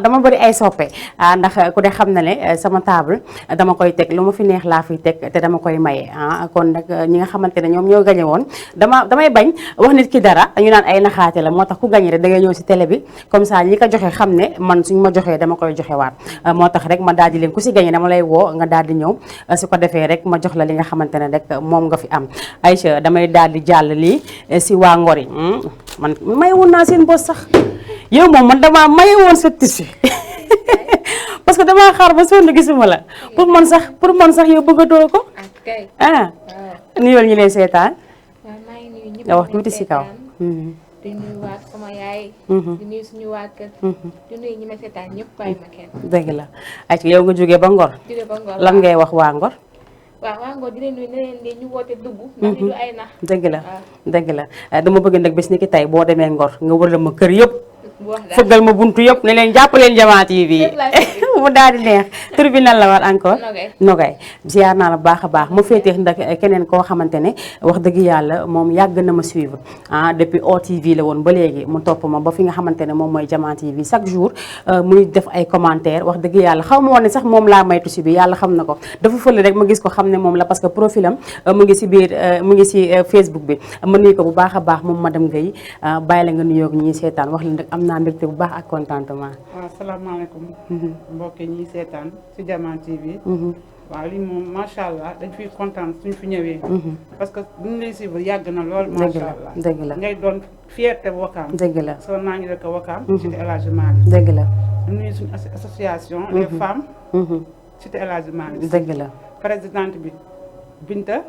dama bëri ay soppe ndax ku de xam na ne sama table dama koy teg lu ma fi neex laa fiy teg te dama koy maye kon nag ñi nga xamante ne ñoom ñoo gañe woon damay bañ wax nit ki dara ñu naan ay naxaate la moo tax ku gañe rek da ngay ñëw si télé bi comme ça ñi ko joxe xam ne man suñ ma joxee dama koy joxe waat moo tax rek ma daal di leen ku si gañe dama lay woo nga daal di ñëw su ko defee rek ma jox la li nga xamante ne rek moom nga fi am Aïcha damay daal di jàll lii si waa Ngor yi man maye woon naa seen bos sax yow moom man dama maye woon sa tissu parce que damaa xaar ba sonn gisuma la pour man sax yow bëggatoo ko nuyoo ñu leen seetaan nga wax tuuti si kaw
di nuyu waa sama yaay di nuyu suñu waa kër di nuyu ñi ma seetaan ñëpp bàyyi ma kenn
dëgg la ay yow nga jógee ba Ngor lan ngay wax waa Ngor
waaw waa Ngor di leen nuyu ne leen di ñu woote dugg ndax du ay nax
dëgg la dama bëgg nag bés ni ki tey boo demee Ngor nga wër la ma kër yëpp fëggal ma buntu yëpp ne leen jàpp leen Diama TV mu daal di neex tur bi nan la war encore Nogay ziar naa la bu baax a baax mu féetee ndax keneen koo xamante ne wax dëgg yàlla moom yàgg na ma suivre depuis OTV la woon ba léegi mu topp ma ba fi nga xamante ne moom mooy Jama TV chaque jour muy def ay commentaires wax dëgg yàlla xaw ma woon ne sax moom laa may tusi bi yàlla xam na ko dafa fële rek ma gis ko xam ne moom la parce que profilam mu ngi si biir mu ngi si Facebook bi ma nuyu ko bu baax a baax moom madame Guèye bàyyi la nga nuyoog ñi seetaan wax leen rek am naa mbégte bu baax ak contentement.
waaw salaamaaleykum. mbokk ñi seetaan si Jama TV. waaw lii moom macha allah dañ fiy kontaan suñ fi ñëwee. parce que buñ lay suivre yàgg na lool. macha allah
dëgg la
ngay doon fierté Wakaam.
dëgg la
soo naa ñu rek Wakaam. cité El Hadji Malick.
dëgg la.
ñu nuyu suñu association. les femmes. cité El Hadji Malick.
dëgg la.
présidente bi Binta.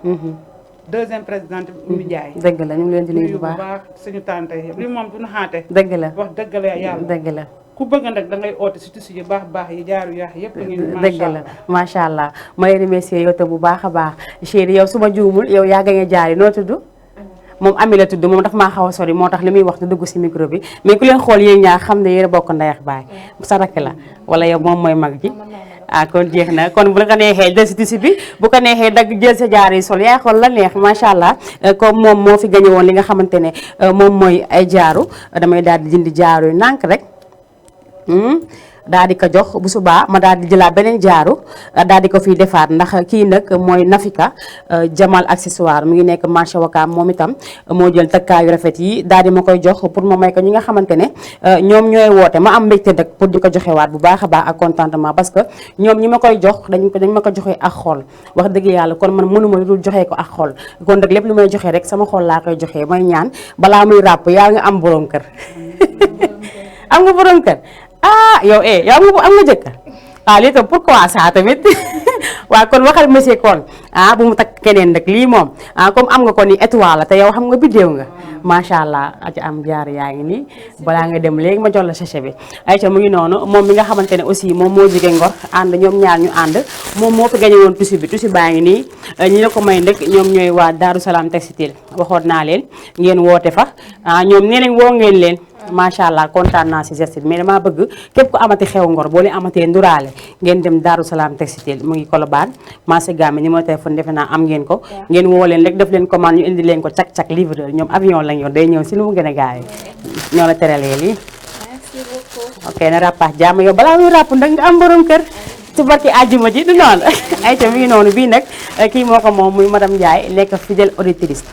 deuxième présidente bi Oumy Ndiaye.
dëgg la ñu ngi leen di nuyu bu baax
suñu tante yi li moom duñu xaate.
dëgg la
wax dëgg la yàlla
dëgg la.
ku bëgg nag da ngay oote si tissu yu baax yi jaaru yaax yëpp la ngeen.
dëgg la macha allah ma lay remercier yow te bu baax a baax chérie yow su ma juumul yow yaa gañe jaar yi noo tudd. moom Ami la tudd moom daf maa xaw a sori moo tax li muy wax du dugg si micro bi mais ku leen xool yéen ñaar xam ne yéen a bokk ndey ak baay sa rakk la wala yow moom mooy mag ji. kon jeex na kon bu la ko neexee jël si tissu bi bu ko neexee dagg jël sa jaar yi sol yaay xool la neex macha allah comme moom moo fi gañe woon li nga xamante ne moom mooy ay jaaru damay daal di jëndi jaaru yu nànk rek. daal di ko jox bu subaa ma daal di jëlaat beneen jaaru daal di ko fiy defaat ndax kii nag mooy Nafika Jamal accessoire mu ngi nekk marché Wakaam moom itam moo jël takkaayu rafet yi daal di ma koy jox pour ma may ko ñi nga xamante ne ñoom ñooy woote ma am mbégte nag pour di ko joxewaat bu baax a baax ak contentement parce que ñoom ñi ma koy jox dañ ma ko joxee ak xol wax dëgg yàlla kon man mënuma lu dul joxee ko ak xol kon nag lépp lu may joxee rek sama xol laa koy joxee may ñaan balaa muy ràpp yaa nga am borom kër am nga borom kër yow yow am nga jëkkër lii tam pourquoi ça tamit waaw kon waxal monsieur kon bu mu takk keneen nag lii moom comme am nga ko ni étoile la te yow xam nga biddéew nga macha allah ci am jaar yaa ngi nii balaa nga dem léegi ma jox la sachet bi ayca mu ngi noonu moom mi nga xamante ne aussi moom moo jóge Ngor ànd ñoom ñaar ñu ànd moom moo fi gañe woon tusi bi tusi baa ngi nii ñi la ko may nag ñoom ñooy waa Daaru Salaam Textile waxoon naa leen ngeen woote fa ñoom nee nañ woo ngeen leen macha allah kontaan naa si geste bi mais damaa bëgg képp ku amati xew Ngor boo leen amatee nduraale ngeen dem Daaru Salaam Textile mu ngi Colobane marché Gambie numéro téléphone defe naa am ngeen ko ngeen woo leen rek def leen commande ñu indi leen ko cak-cak livreur ñoom avion lañ yor day ñëw si lu mu gën a gaawee ñoo la teralee lii.
merci beaucoup.
ok na rappax jàmm yow balaa muy ràpp nag nga am borom kër ci barki àjjuma ji du noonu ayca mi ngi noonu bii nag kii moo ko moom muy madame Ndiaye nekk fidèle auditrice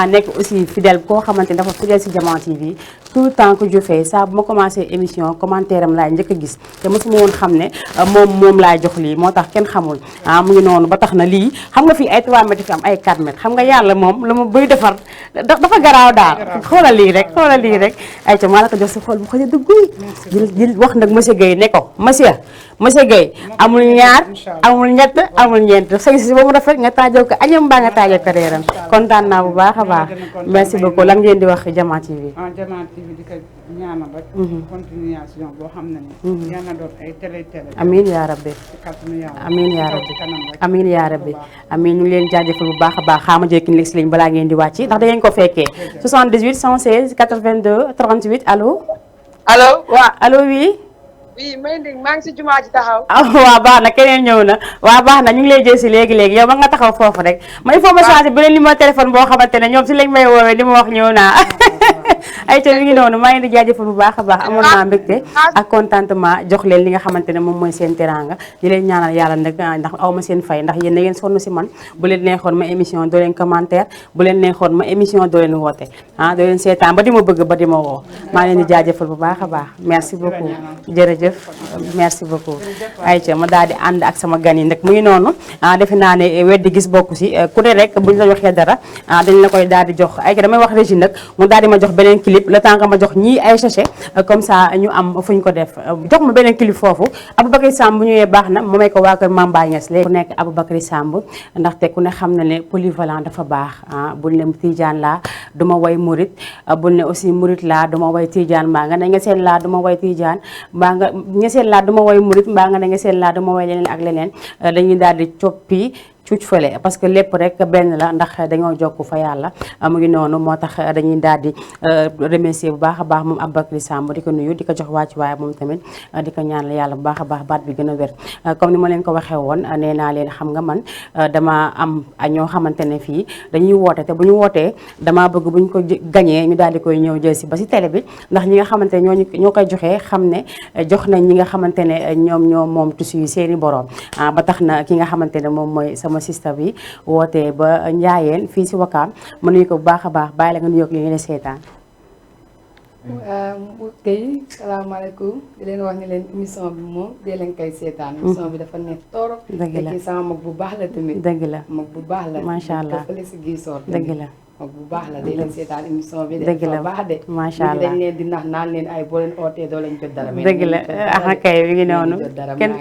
nekk aussi fidèle koo xamante ne dafa fidèle si Jama TV tout le temps que je fais saa bu ma commencé émission commentaire am laay njëkk a gis te mosuma woon xam ne moom laay jox lii moo tax kenn xamul mu ngi noonu ba tax na lii xam nga fii ay 3 mètres fi am ay 4 mètres xam nga yàlla moom la ma buy defar dafa garaaw daal xoolal lii rek ayca maa la ko jox si xool bu xëy dugg jël wax nag monsieur Guèye ne ko monsieur Guèye amul ñaar amul ñett amul ñeent sëñ si ba mu rafet nga taajal ko añam mbaa nga taajal ko reeram kontaan naa bu baax a baax merci beaucoup lan ngeen di wax Jama TV.
Jama TV di ko ñaanal rek. continuation boo xam ne ni. yal na doon ay télé.
amiin yaa rabbi.
ci kàttanu yàlla.
amiin yaa rabbi amiin yaa rabbi amiin ñu ngi leen jaajëfal bu baax a baax xaama jëkkin léegi si lañ balaa ngeen di wàcc ndax da ngeen ko fekkee 78 116 82 38 allo.
allo waaw
allo oui.
oui may dégg maa ngi si jumaa ji taxaw.
waaw baax na keneen ñëw na waaw baax na ñu ngi lay jël si léegi yow ba nga taxaw foofu rek ma il faut ma changer beneen numéro téléphone boo xamante ne ñoom si lañ may woowee li ma wax ñëw naa ay te mi ngi noonu maa ngi di jaajëfal bu baax a baax amoon naa mbégte ak contentement jox leen li nga xamante ne moom mooy seen teranga di leen ñaanal yàlla nag ndax aw ma seen fay ndax yéen na ngeen sonn si man bu leen neexoon ma émission doo leen commentaire bu leen neexoon ma émission doo leen woote doo leen seetaan ba di ma bëgg ba di ma woo maa leen di jaajëfal bu baax a baax merci beaucoup jërëjëf merci beaucoup ayca ma daal di ànd ak sama gan yi nag mu ngi noonu defe naa ne weddi gis bokku si ku ne rek buñ la waxee dara dañ la koy daal di jox ayca damay wax régie nag mu daal di ma jox beneen clip le temps que ma jox ñii ay sachet comme ça ñu am fuñ ko def jox ma beneen clip foofu Aboubacry Samb bu ñëwee baax na mu may ko waa kër Mame Baye Niass léegi ku nekk Aboubacry Samb ndaxte ku ne xam na ne polyvalent dafa baax bul ne Tidiane laa duma way murit bul ne aussi murit laa duma way Tidiane mbaa nga ne nga seen laa duma way Tidiane mbaa nga seen laa duma way murit mbaa nga ne nga seen laa duma way leneen ak leneen dañuy daal di coppi cuuc fële parce que lépp rek benn la ndax dañoo jokk fa yàlla mu ngi noonu moo tax dañuy daal di remercier bu baax a baax moom Aboubacry Samb di ko nuyu di ko jox wàcc waaye moom tamit di ko ñaanal yàlla bu baax a baax baat bi gën a wér comme ni ma leen ko waxee woon nee naa leen xam nga man dama am ñoo xamante ne fii dañuy woote te bu ñu wootee damaa bëgg bu ñu ko gañee ñu daal di koy ñëw jël si ba si télé bi ndax ñi nga xamante ne ñoo koy joxee xam ne jox nañ ñi nga xamante ne ñoom moom tissu yi seeni borom ba tax na ki nga xamante ne moom mooy sama sista bi wootee ba Njaayeen fii si Wakaam ma nuyu ko bu baax a baax bàyyi la nga nuyoog yi ngeen seetaan.
tey salaamaaleykum di leen wax ne leen émission bi moom dee leen koy seetaan. émission bi dafa neex torop.
dëgg la
te sama mag bu baax la tamit.
dëgg la
mag bu baax la.
macha allah
dafa si gisoor.
dëgg la.
mag bu baax la dee leen seetaan émission bi.
dëgg la
dafa baax de.
macha allah
dañ leen di nax naan leen ay boo leen ootee doo leen jot dara.
dëgg la ah kay mi ngi noonu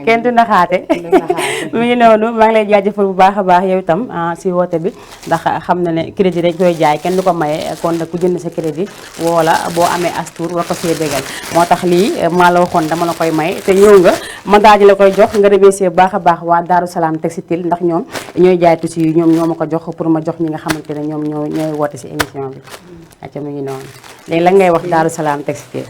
kenn du naxaate mi ngi noonu maa ngi lay jaajëfal bu baax a baax yow itam si woote bi ndax xam na ne crédit dañ koy jaay kenn du ko maye kon nag ku jënd sa crédit woola boo amee astour war ko see bégal moo tax lii maa la waxoon dama la koy may te ñëw nga ma daal di la koy jox nga remercier bu baax a baax waa Daaru Salaam Textile ndax ñoom ñooy jaay tissu yi ñoom ñoo ma ko jox pour ma jox ñi nga xamante ne ñoom ñooy woote si émission bi acca mi ngi noonu léegi lan ngay wax Daaru Salaam Textile.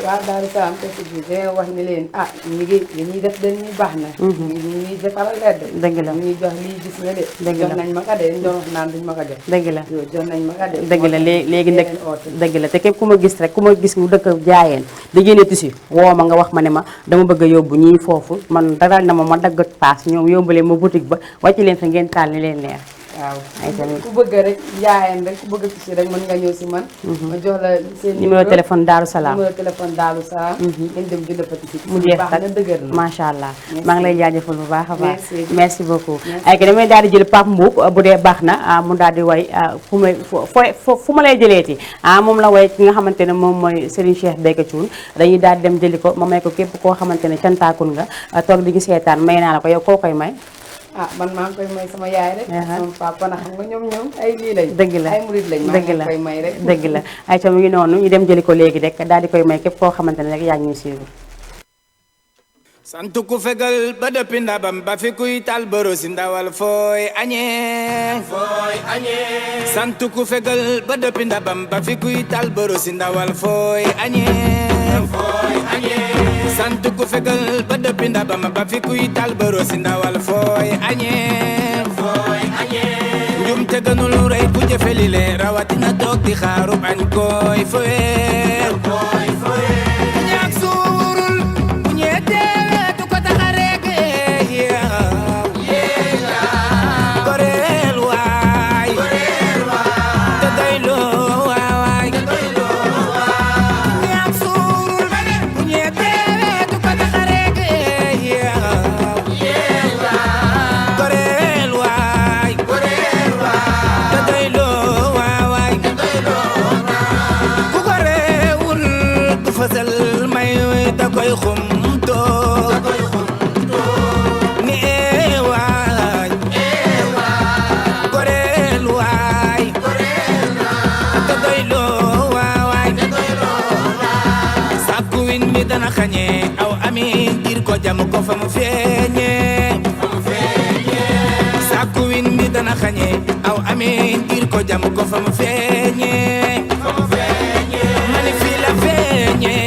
waaw Daaru Salaam Textile dina wax ni leen ñi ngi li ñuy def dañuy baax na ñu ñuy defaral leen de
dëgg la
ñuy jox lii gis nga de jox nañ ma ko de ñu doon wax naan duñ ma ko jox
dëgg la
jox nañ ma ko de
dëgg la léegi nag dëgg la te képp ku ma gis rek ku ma gis mu dëkk Jaayeen di génne tissu woo ma nga wax ma ne ma dama bëgg a yóbbu ñii foofu man daral na ma dagg paas ñoom yóbbalee ma boutique ba wàcc leen fa ngeen taal ni leen neex
waaw ku bëgg rek Njaayeen rek ku bëgg tissu rek mën nga ñëw si man ma jox la seen
numéro téléphone Daaru Salaam
numéro téléphone Daaru Salaam ngeen dem jënd fa tissu
mu jeex
baax na dëgër na
macha allah maa ngi lay jaajëfal bu baax a baax
merci
beaucoup ay que damay daal di jël Pape Mboup bu dee baax na mu daal di way fu ma lay jëleeti moom la way ki nga xamante ne moom mooy Serigne Cheikh Béthio Thioune dañuy daal di dem jëli ko ma may ko képp koo xamante ne cantaakun nga toog di ñu seetaan may naa la ko yow koo koy may
man maa ngi koy may sama yaay rek sama papa na xam nga ñoom ay lii lañ
dëgg la
ay murid lañ
dëgg la
maa ngi koy may rek
dëgg la ay ca mu ngi noonu ñu dem jëli ko léegi rek daal di koy may képp koo xamante ne rek yaa ngi ñuy suivre
santu ku fegal ba dëppi ndabam ba fi kuy tal borosi ndawal fooy añee santu ku fegal ba dëppi ndabam ba fi kuy tal borosi ndawal fooy añee santu ku fegal ba dëppi ndabam ba fi kuy tal borosi ndawal fooy añee njum te gënul rëy ku jëfe li le rawatina toog di xaaru añ koy fooy ñaak suurul bu ñeete koy xumto ni waay goreel waay te doy loo waay sàkku win mi dana xañe aw amin dir ko jam ko fa mu feeñe sàkku win mi dana xañe aw amin dir ko jam ko fa mu feeñe mani fi la feeñe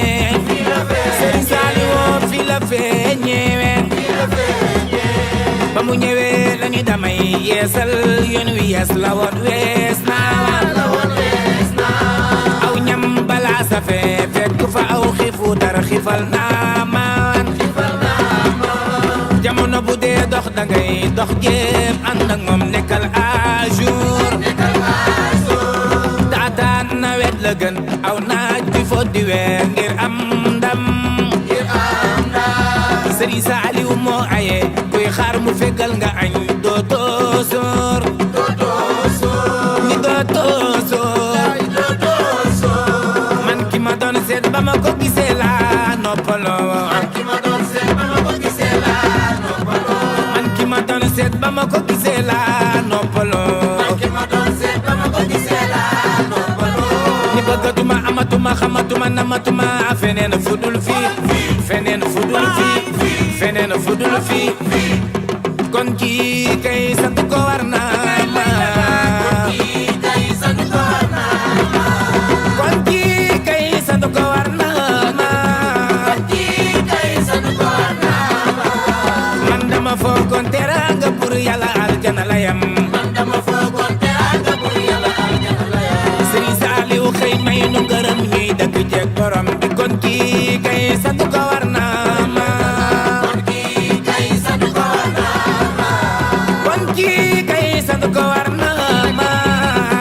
ba mu ñëwee la ñu damay yeesal yoon wi yees la woon wees naa aw ñam balaa safe fekk fa aw xiifu dara xiifal naa maan jamono bu dee dox dangay dox jéem ànd ak moom nekkal à jour taataan nawet la gën aw naaj bi fo di weer ngir am ndam Sëriñ Saaliw moo aye kuy xaar mu fegal nga añ dootoo soor ni dootoo soor man ki ma doon seet ba ma ko gisee laa noppaloo man ki ma doon seet ba ma ko gisee laa noppaloo man ki ma doon seet ba ma ko gisee laa noppaloo man ki ma doon seet ba ma ko gisee laa noppaloo ni bëggatuma amatuma xamatuma namatuma feneen fudul fii feneen fudul fii feneen fudul fii kon kii kay sant ko war na ma kon kii kay sant ko war na ma man dama foogoon teraanga pour yàlla aljana la yam Sëriñ Saaliw xëy may nu ngërëm ñuy dëkk jeeg borom bi kon kii kay sant ko war na ma kon kii kay sant ko war na ma kon kii kay sant ko war na ma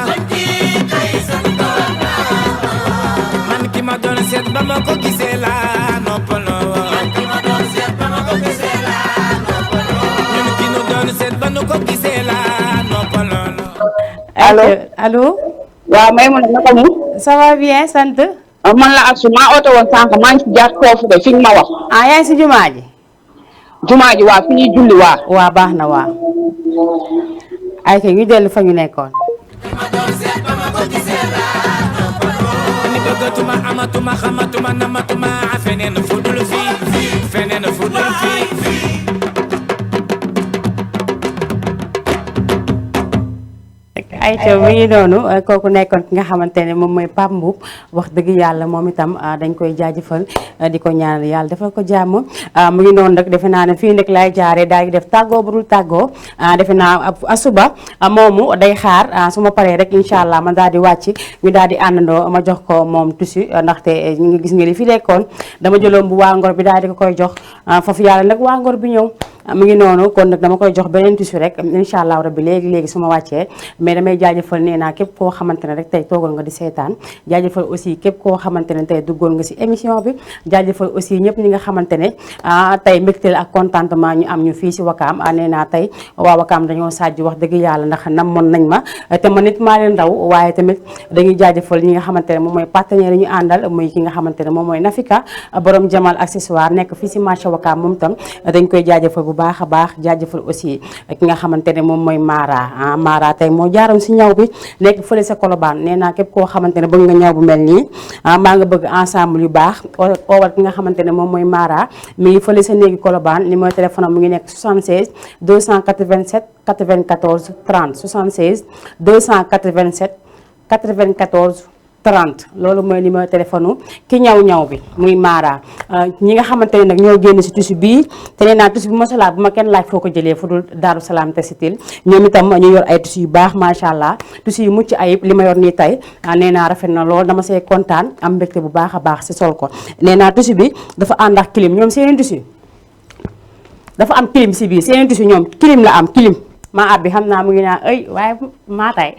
kon kii kay sant ko war na ma man ki ma doon seet ba ma ko gisee la noppaloo man ki ma doon seet ba ma ko gisee la noppaloo ñun ki nu doon seet ba nu ko gisee la noppaloo
allo
allo
waaw may mun naka mu
ça va bien sant
man la Asou maa oote woon sànq maa ngi ci jaar foofu de fi nga ma wax
ah yaa ngi si jumaa ji
waa fi ñuy julli
waa baax na waa ay ke ñu dellu fa ñu nekkoon
ni bëggatuma amatuma xamatuma namatuma feneen fudul fii feneen fudul fii
ay ca mi ngi noonu kooku nekkoon ki nga xamante ne moom mooy Pape Mboup wax dëgg yàlla moom itam dañ koy jaajëfal di ko ñaanal yàlla defal ko jàmm mu ngi noonu rek defe naa ne fii nag laay jaaree daal di def tàggoo bu dul tàggoo defe naa asuba moomu day xaar su ma paree rek incha allah ma daal di wàcc ñu daal di àndandoo ma jox ko moom tissu ndaxte ñu ngi gis nga li fi nekkoon dama jëloon bu waa Ngor bi daal di ko koy jox foofu yàlla nag waa Ngor bi ñëw mu ngi noonu kon nag dama koy jox beneen tissu rek incha allah rabbi léegi su ma wàccee mais damay jaajëfal nee naa képp koo xamante ne rek tey toogal nga di seetaan jaajëfal aussi képp koo xamante ne tey duggoon nga si émission bi jaajëfal aussi ñëpp ñi nga xamante ne tey mbégteel ak contentement ñu am ñu fii si Wakaam nee naa tey waa Wakaam dañoo sàjj wax dëgg yàlla ndax namoon nañ ma te man nit maa leen ndaw waaye tamit dañuy jaajëfal ñi nga xamante ne moom mooy partenaire yi ñu àndal muy ki nga xamante ne moom mooy Nafika borom Jamal accessoire nekk fii si marché Wakaam moom tam dañ koy jaajëfal bu baax a baax jaajëfal aussi ki nga xamante ne moom mooy Mara tey moo jaaroon si ñaw bi nekk fële sa Colobane nee naa képp koo xamante ne bëgg nga ñaw bu mel nii maa nga bëgg ensemble yu baax oowal ki nga xamante ne moom mooy Mara mi ngi fële sa néegi Colobane numéro téléphone am mu ngi nekk 76 287 94 30 76 287 94 30 loolu mooy numéro téléphone ki ñaw bi muy Mara ñi nga xamante ne nag ñoo génn si tissu bii te nee naa tissu bi masalaa bu ma kenn laaj foo ko jëlee fu dul Daaru Salaam Textile ñoom itam ñu yor ay tissu yu baax macha allah tissu yu mucc ayib li ma yor nii tey nee naa rafet na lool dama see kontaan am mbégte bu baax a baax si sol ko nee naa tissu bi dafa ànd ak clim ñoom seen tissu dafa am clim si biir seen tissu ñoom clim la am clim maa ab bi xam naa mu ngi naa ay waaye maa tay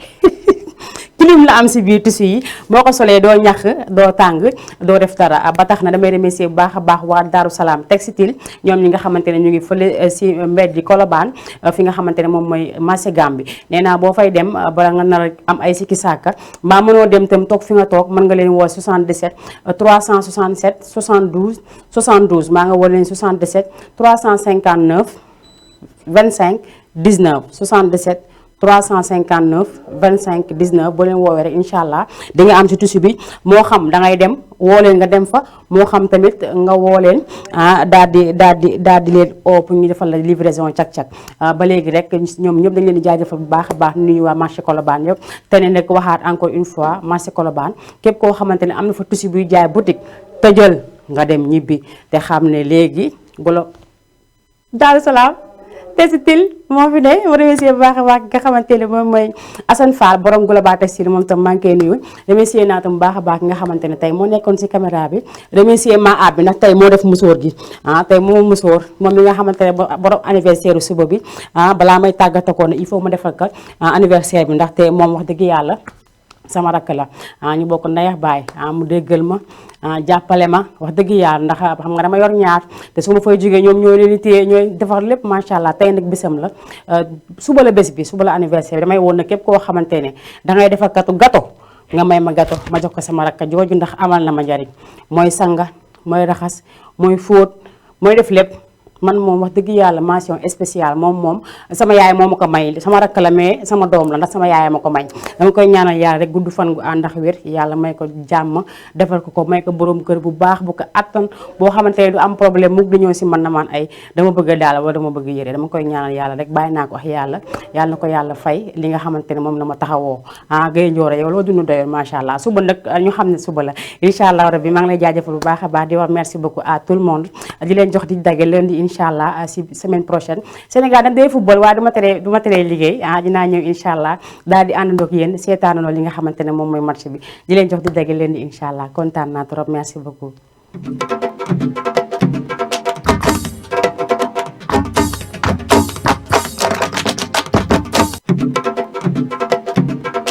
clim la am si biir tissu yi boo ko solee doo ñax doo tàng doo def dara ba tax na damay remercier bu baax a baax waa Daaru Salaam Textile ñoom ñi nga xamante ne ñu ngi fële si mbedd di Colobane fi nga xamante ne moom mooy marché Gambie nee naa boo fay dem bala nga nar a am ay sikki sàkka mbaa mënoo dem tam toog fi nga toog mën nga leen woo 77 367 72 72 maa nga woo leen 77 359 25 19 77 359 25 19 boo leen woowee rek incha allah di nga am si tissu bi moo xam da ngay dem woo leen nga dem fa moo xam tamit nga woo leen daal di leen oo pour ñu defal la livraison cak-cak ba léegi rek ñoom ñëpp dañ leen di jaajëfal bu baax a baax nuyu waa marché Colobane yëpp te ne nag waxaat encore une fois marché Colobane képp koo xamante ne am na fa tissu buy jaay boutique tëjal nga dem ñibbi te xam ne léegi golo Daaru Salaam Textile moo fi ne ma remercier bu baax a baax nga xamante ne moom mooy Assane Fall borom Global Textile moom tam maa ngi koy nuyu remercier naa tam bu baax a baax nga xamante ne tey moo nekkoon si caméra bi remercier ma ab bi ndax tey moo def musóor gi tey moo musóor moom mi nga xamante ne borom anniversaire suba bi balaa may tàggatoo ne il faut ma defal ko anniversaire bi ndaxte moom wax dëgg yàlla sama rakk la ñu bokk ndayax baay mu déggal ma jàppale ma wax dëgg yàlla ndax xam nga dama yor ñaar te su ma fay jógee ñoom ñoo leen di téye ñooy defar lépp macha allah tey nag bésam la suba la bés bi suba la anniversaire bi damay woon na képp koo xamante ne dangay defar katu gato nga may ma gato ma jox ko sama rakk jooju ndax amal na ma njariñ mooy sanga mooy raxas mooy fóot mooy def lépp man moom wax dëgg yàlla mention spéciale moom sama yaay moo ma ko may sama rakk la mais sama doom la ndax sama yaay ma ko may dama koy ñaanal yàlla rek gudd fan gu ànd ak wér yàlla may ko jàmm defal ko may ko borom kër bu baax bu ko attan boo xamante ne du am problème mukk di ñëw si man na maan ay dama bëgg daal wala dama bëgg yére dama koy ñaanal yàlla rek bàyyi naa ko wax yàlla na ko yàlla fay li nga xamante ne moom la ma taxawoo Gaye Ndioro yow loo dund doyoon macha allah suba nag ñu xam ne suba la incha allah rabbi maa ngi lay jaajëfal bu baax a baax di wax merci beaucoup à tout le monde di leen jox di dagge lundi incha allah si semaine prochaine Sénégal nag day football waaye du ma teree liggéey dinaa ñëw incha allah daal di àndandoo ak yéen seetaanandoo li nga xamante ne moom mooy match bi di leen jox di dagge lundi incha allah kontaan naa trop merci beaucoup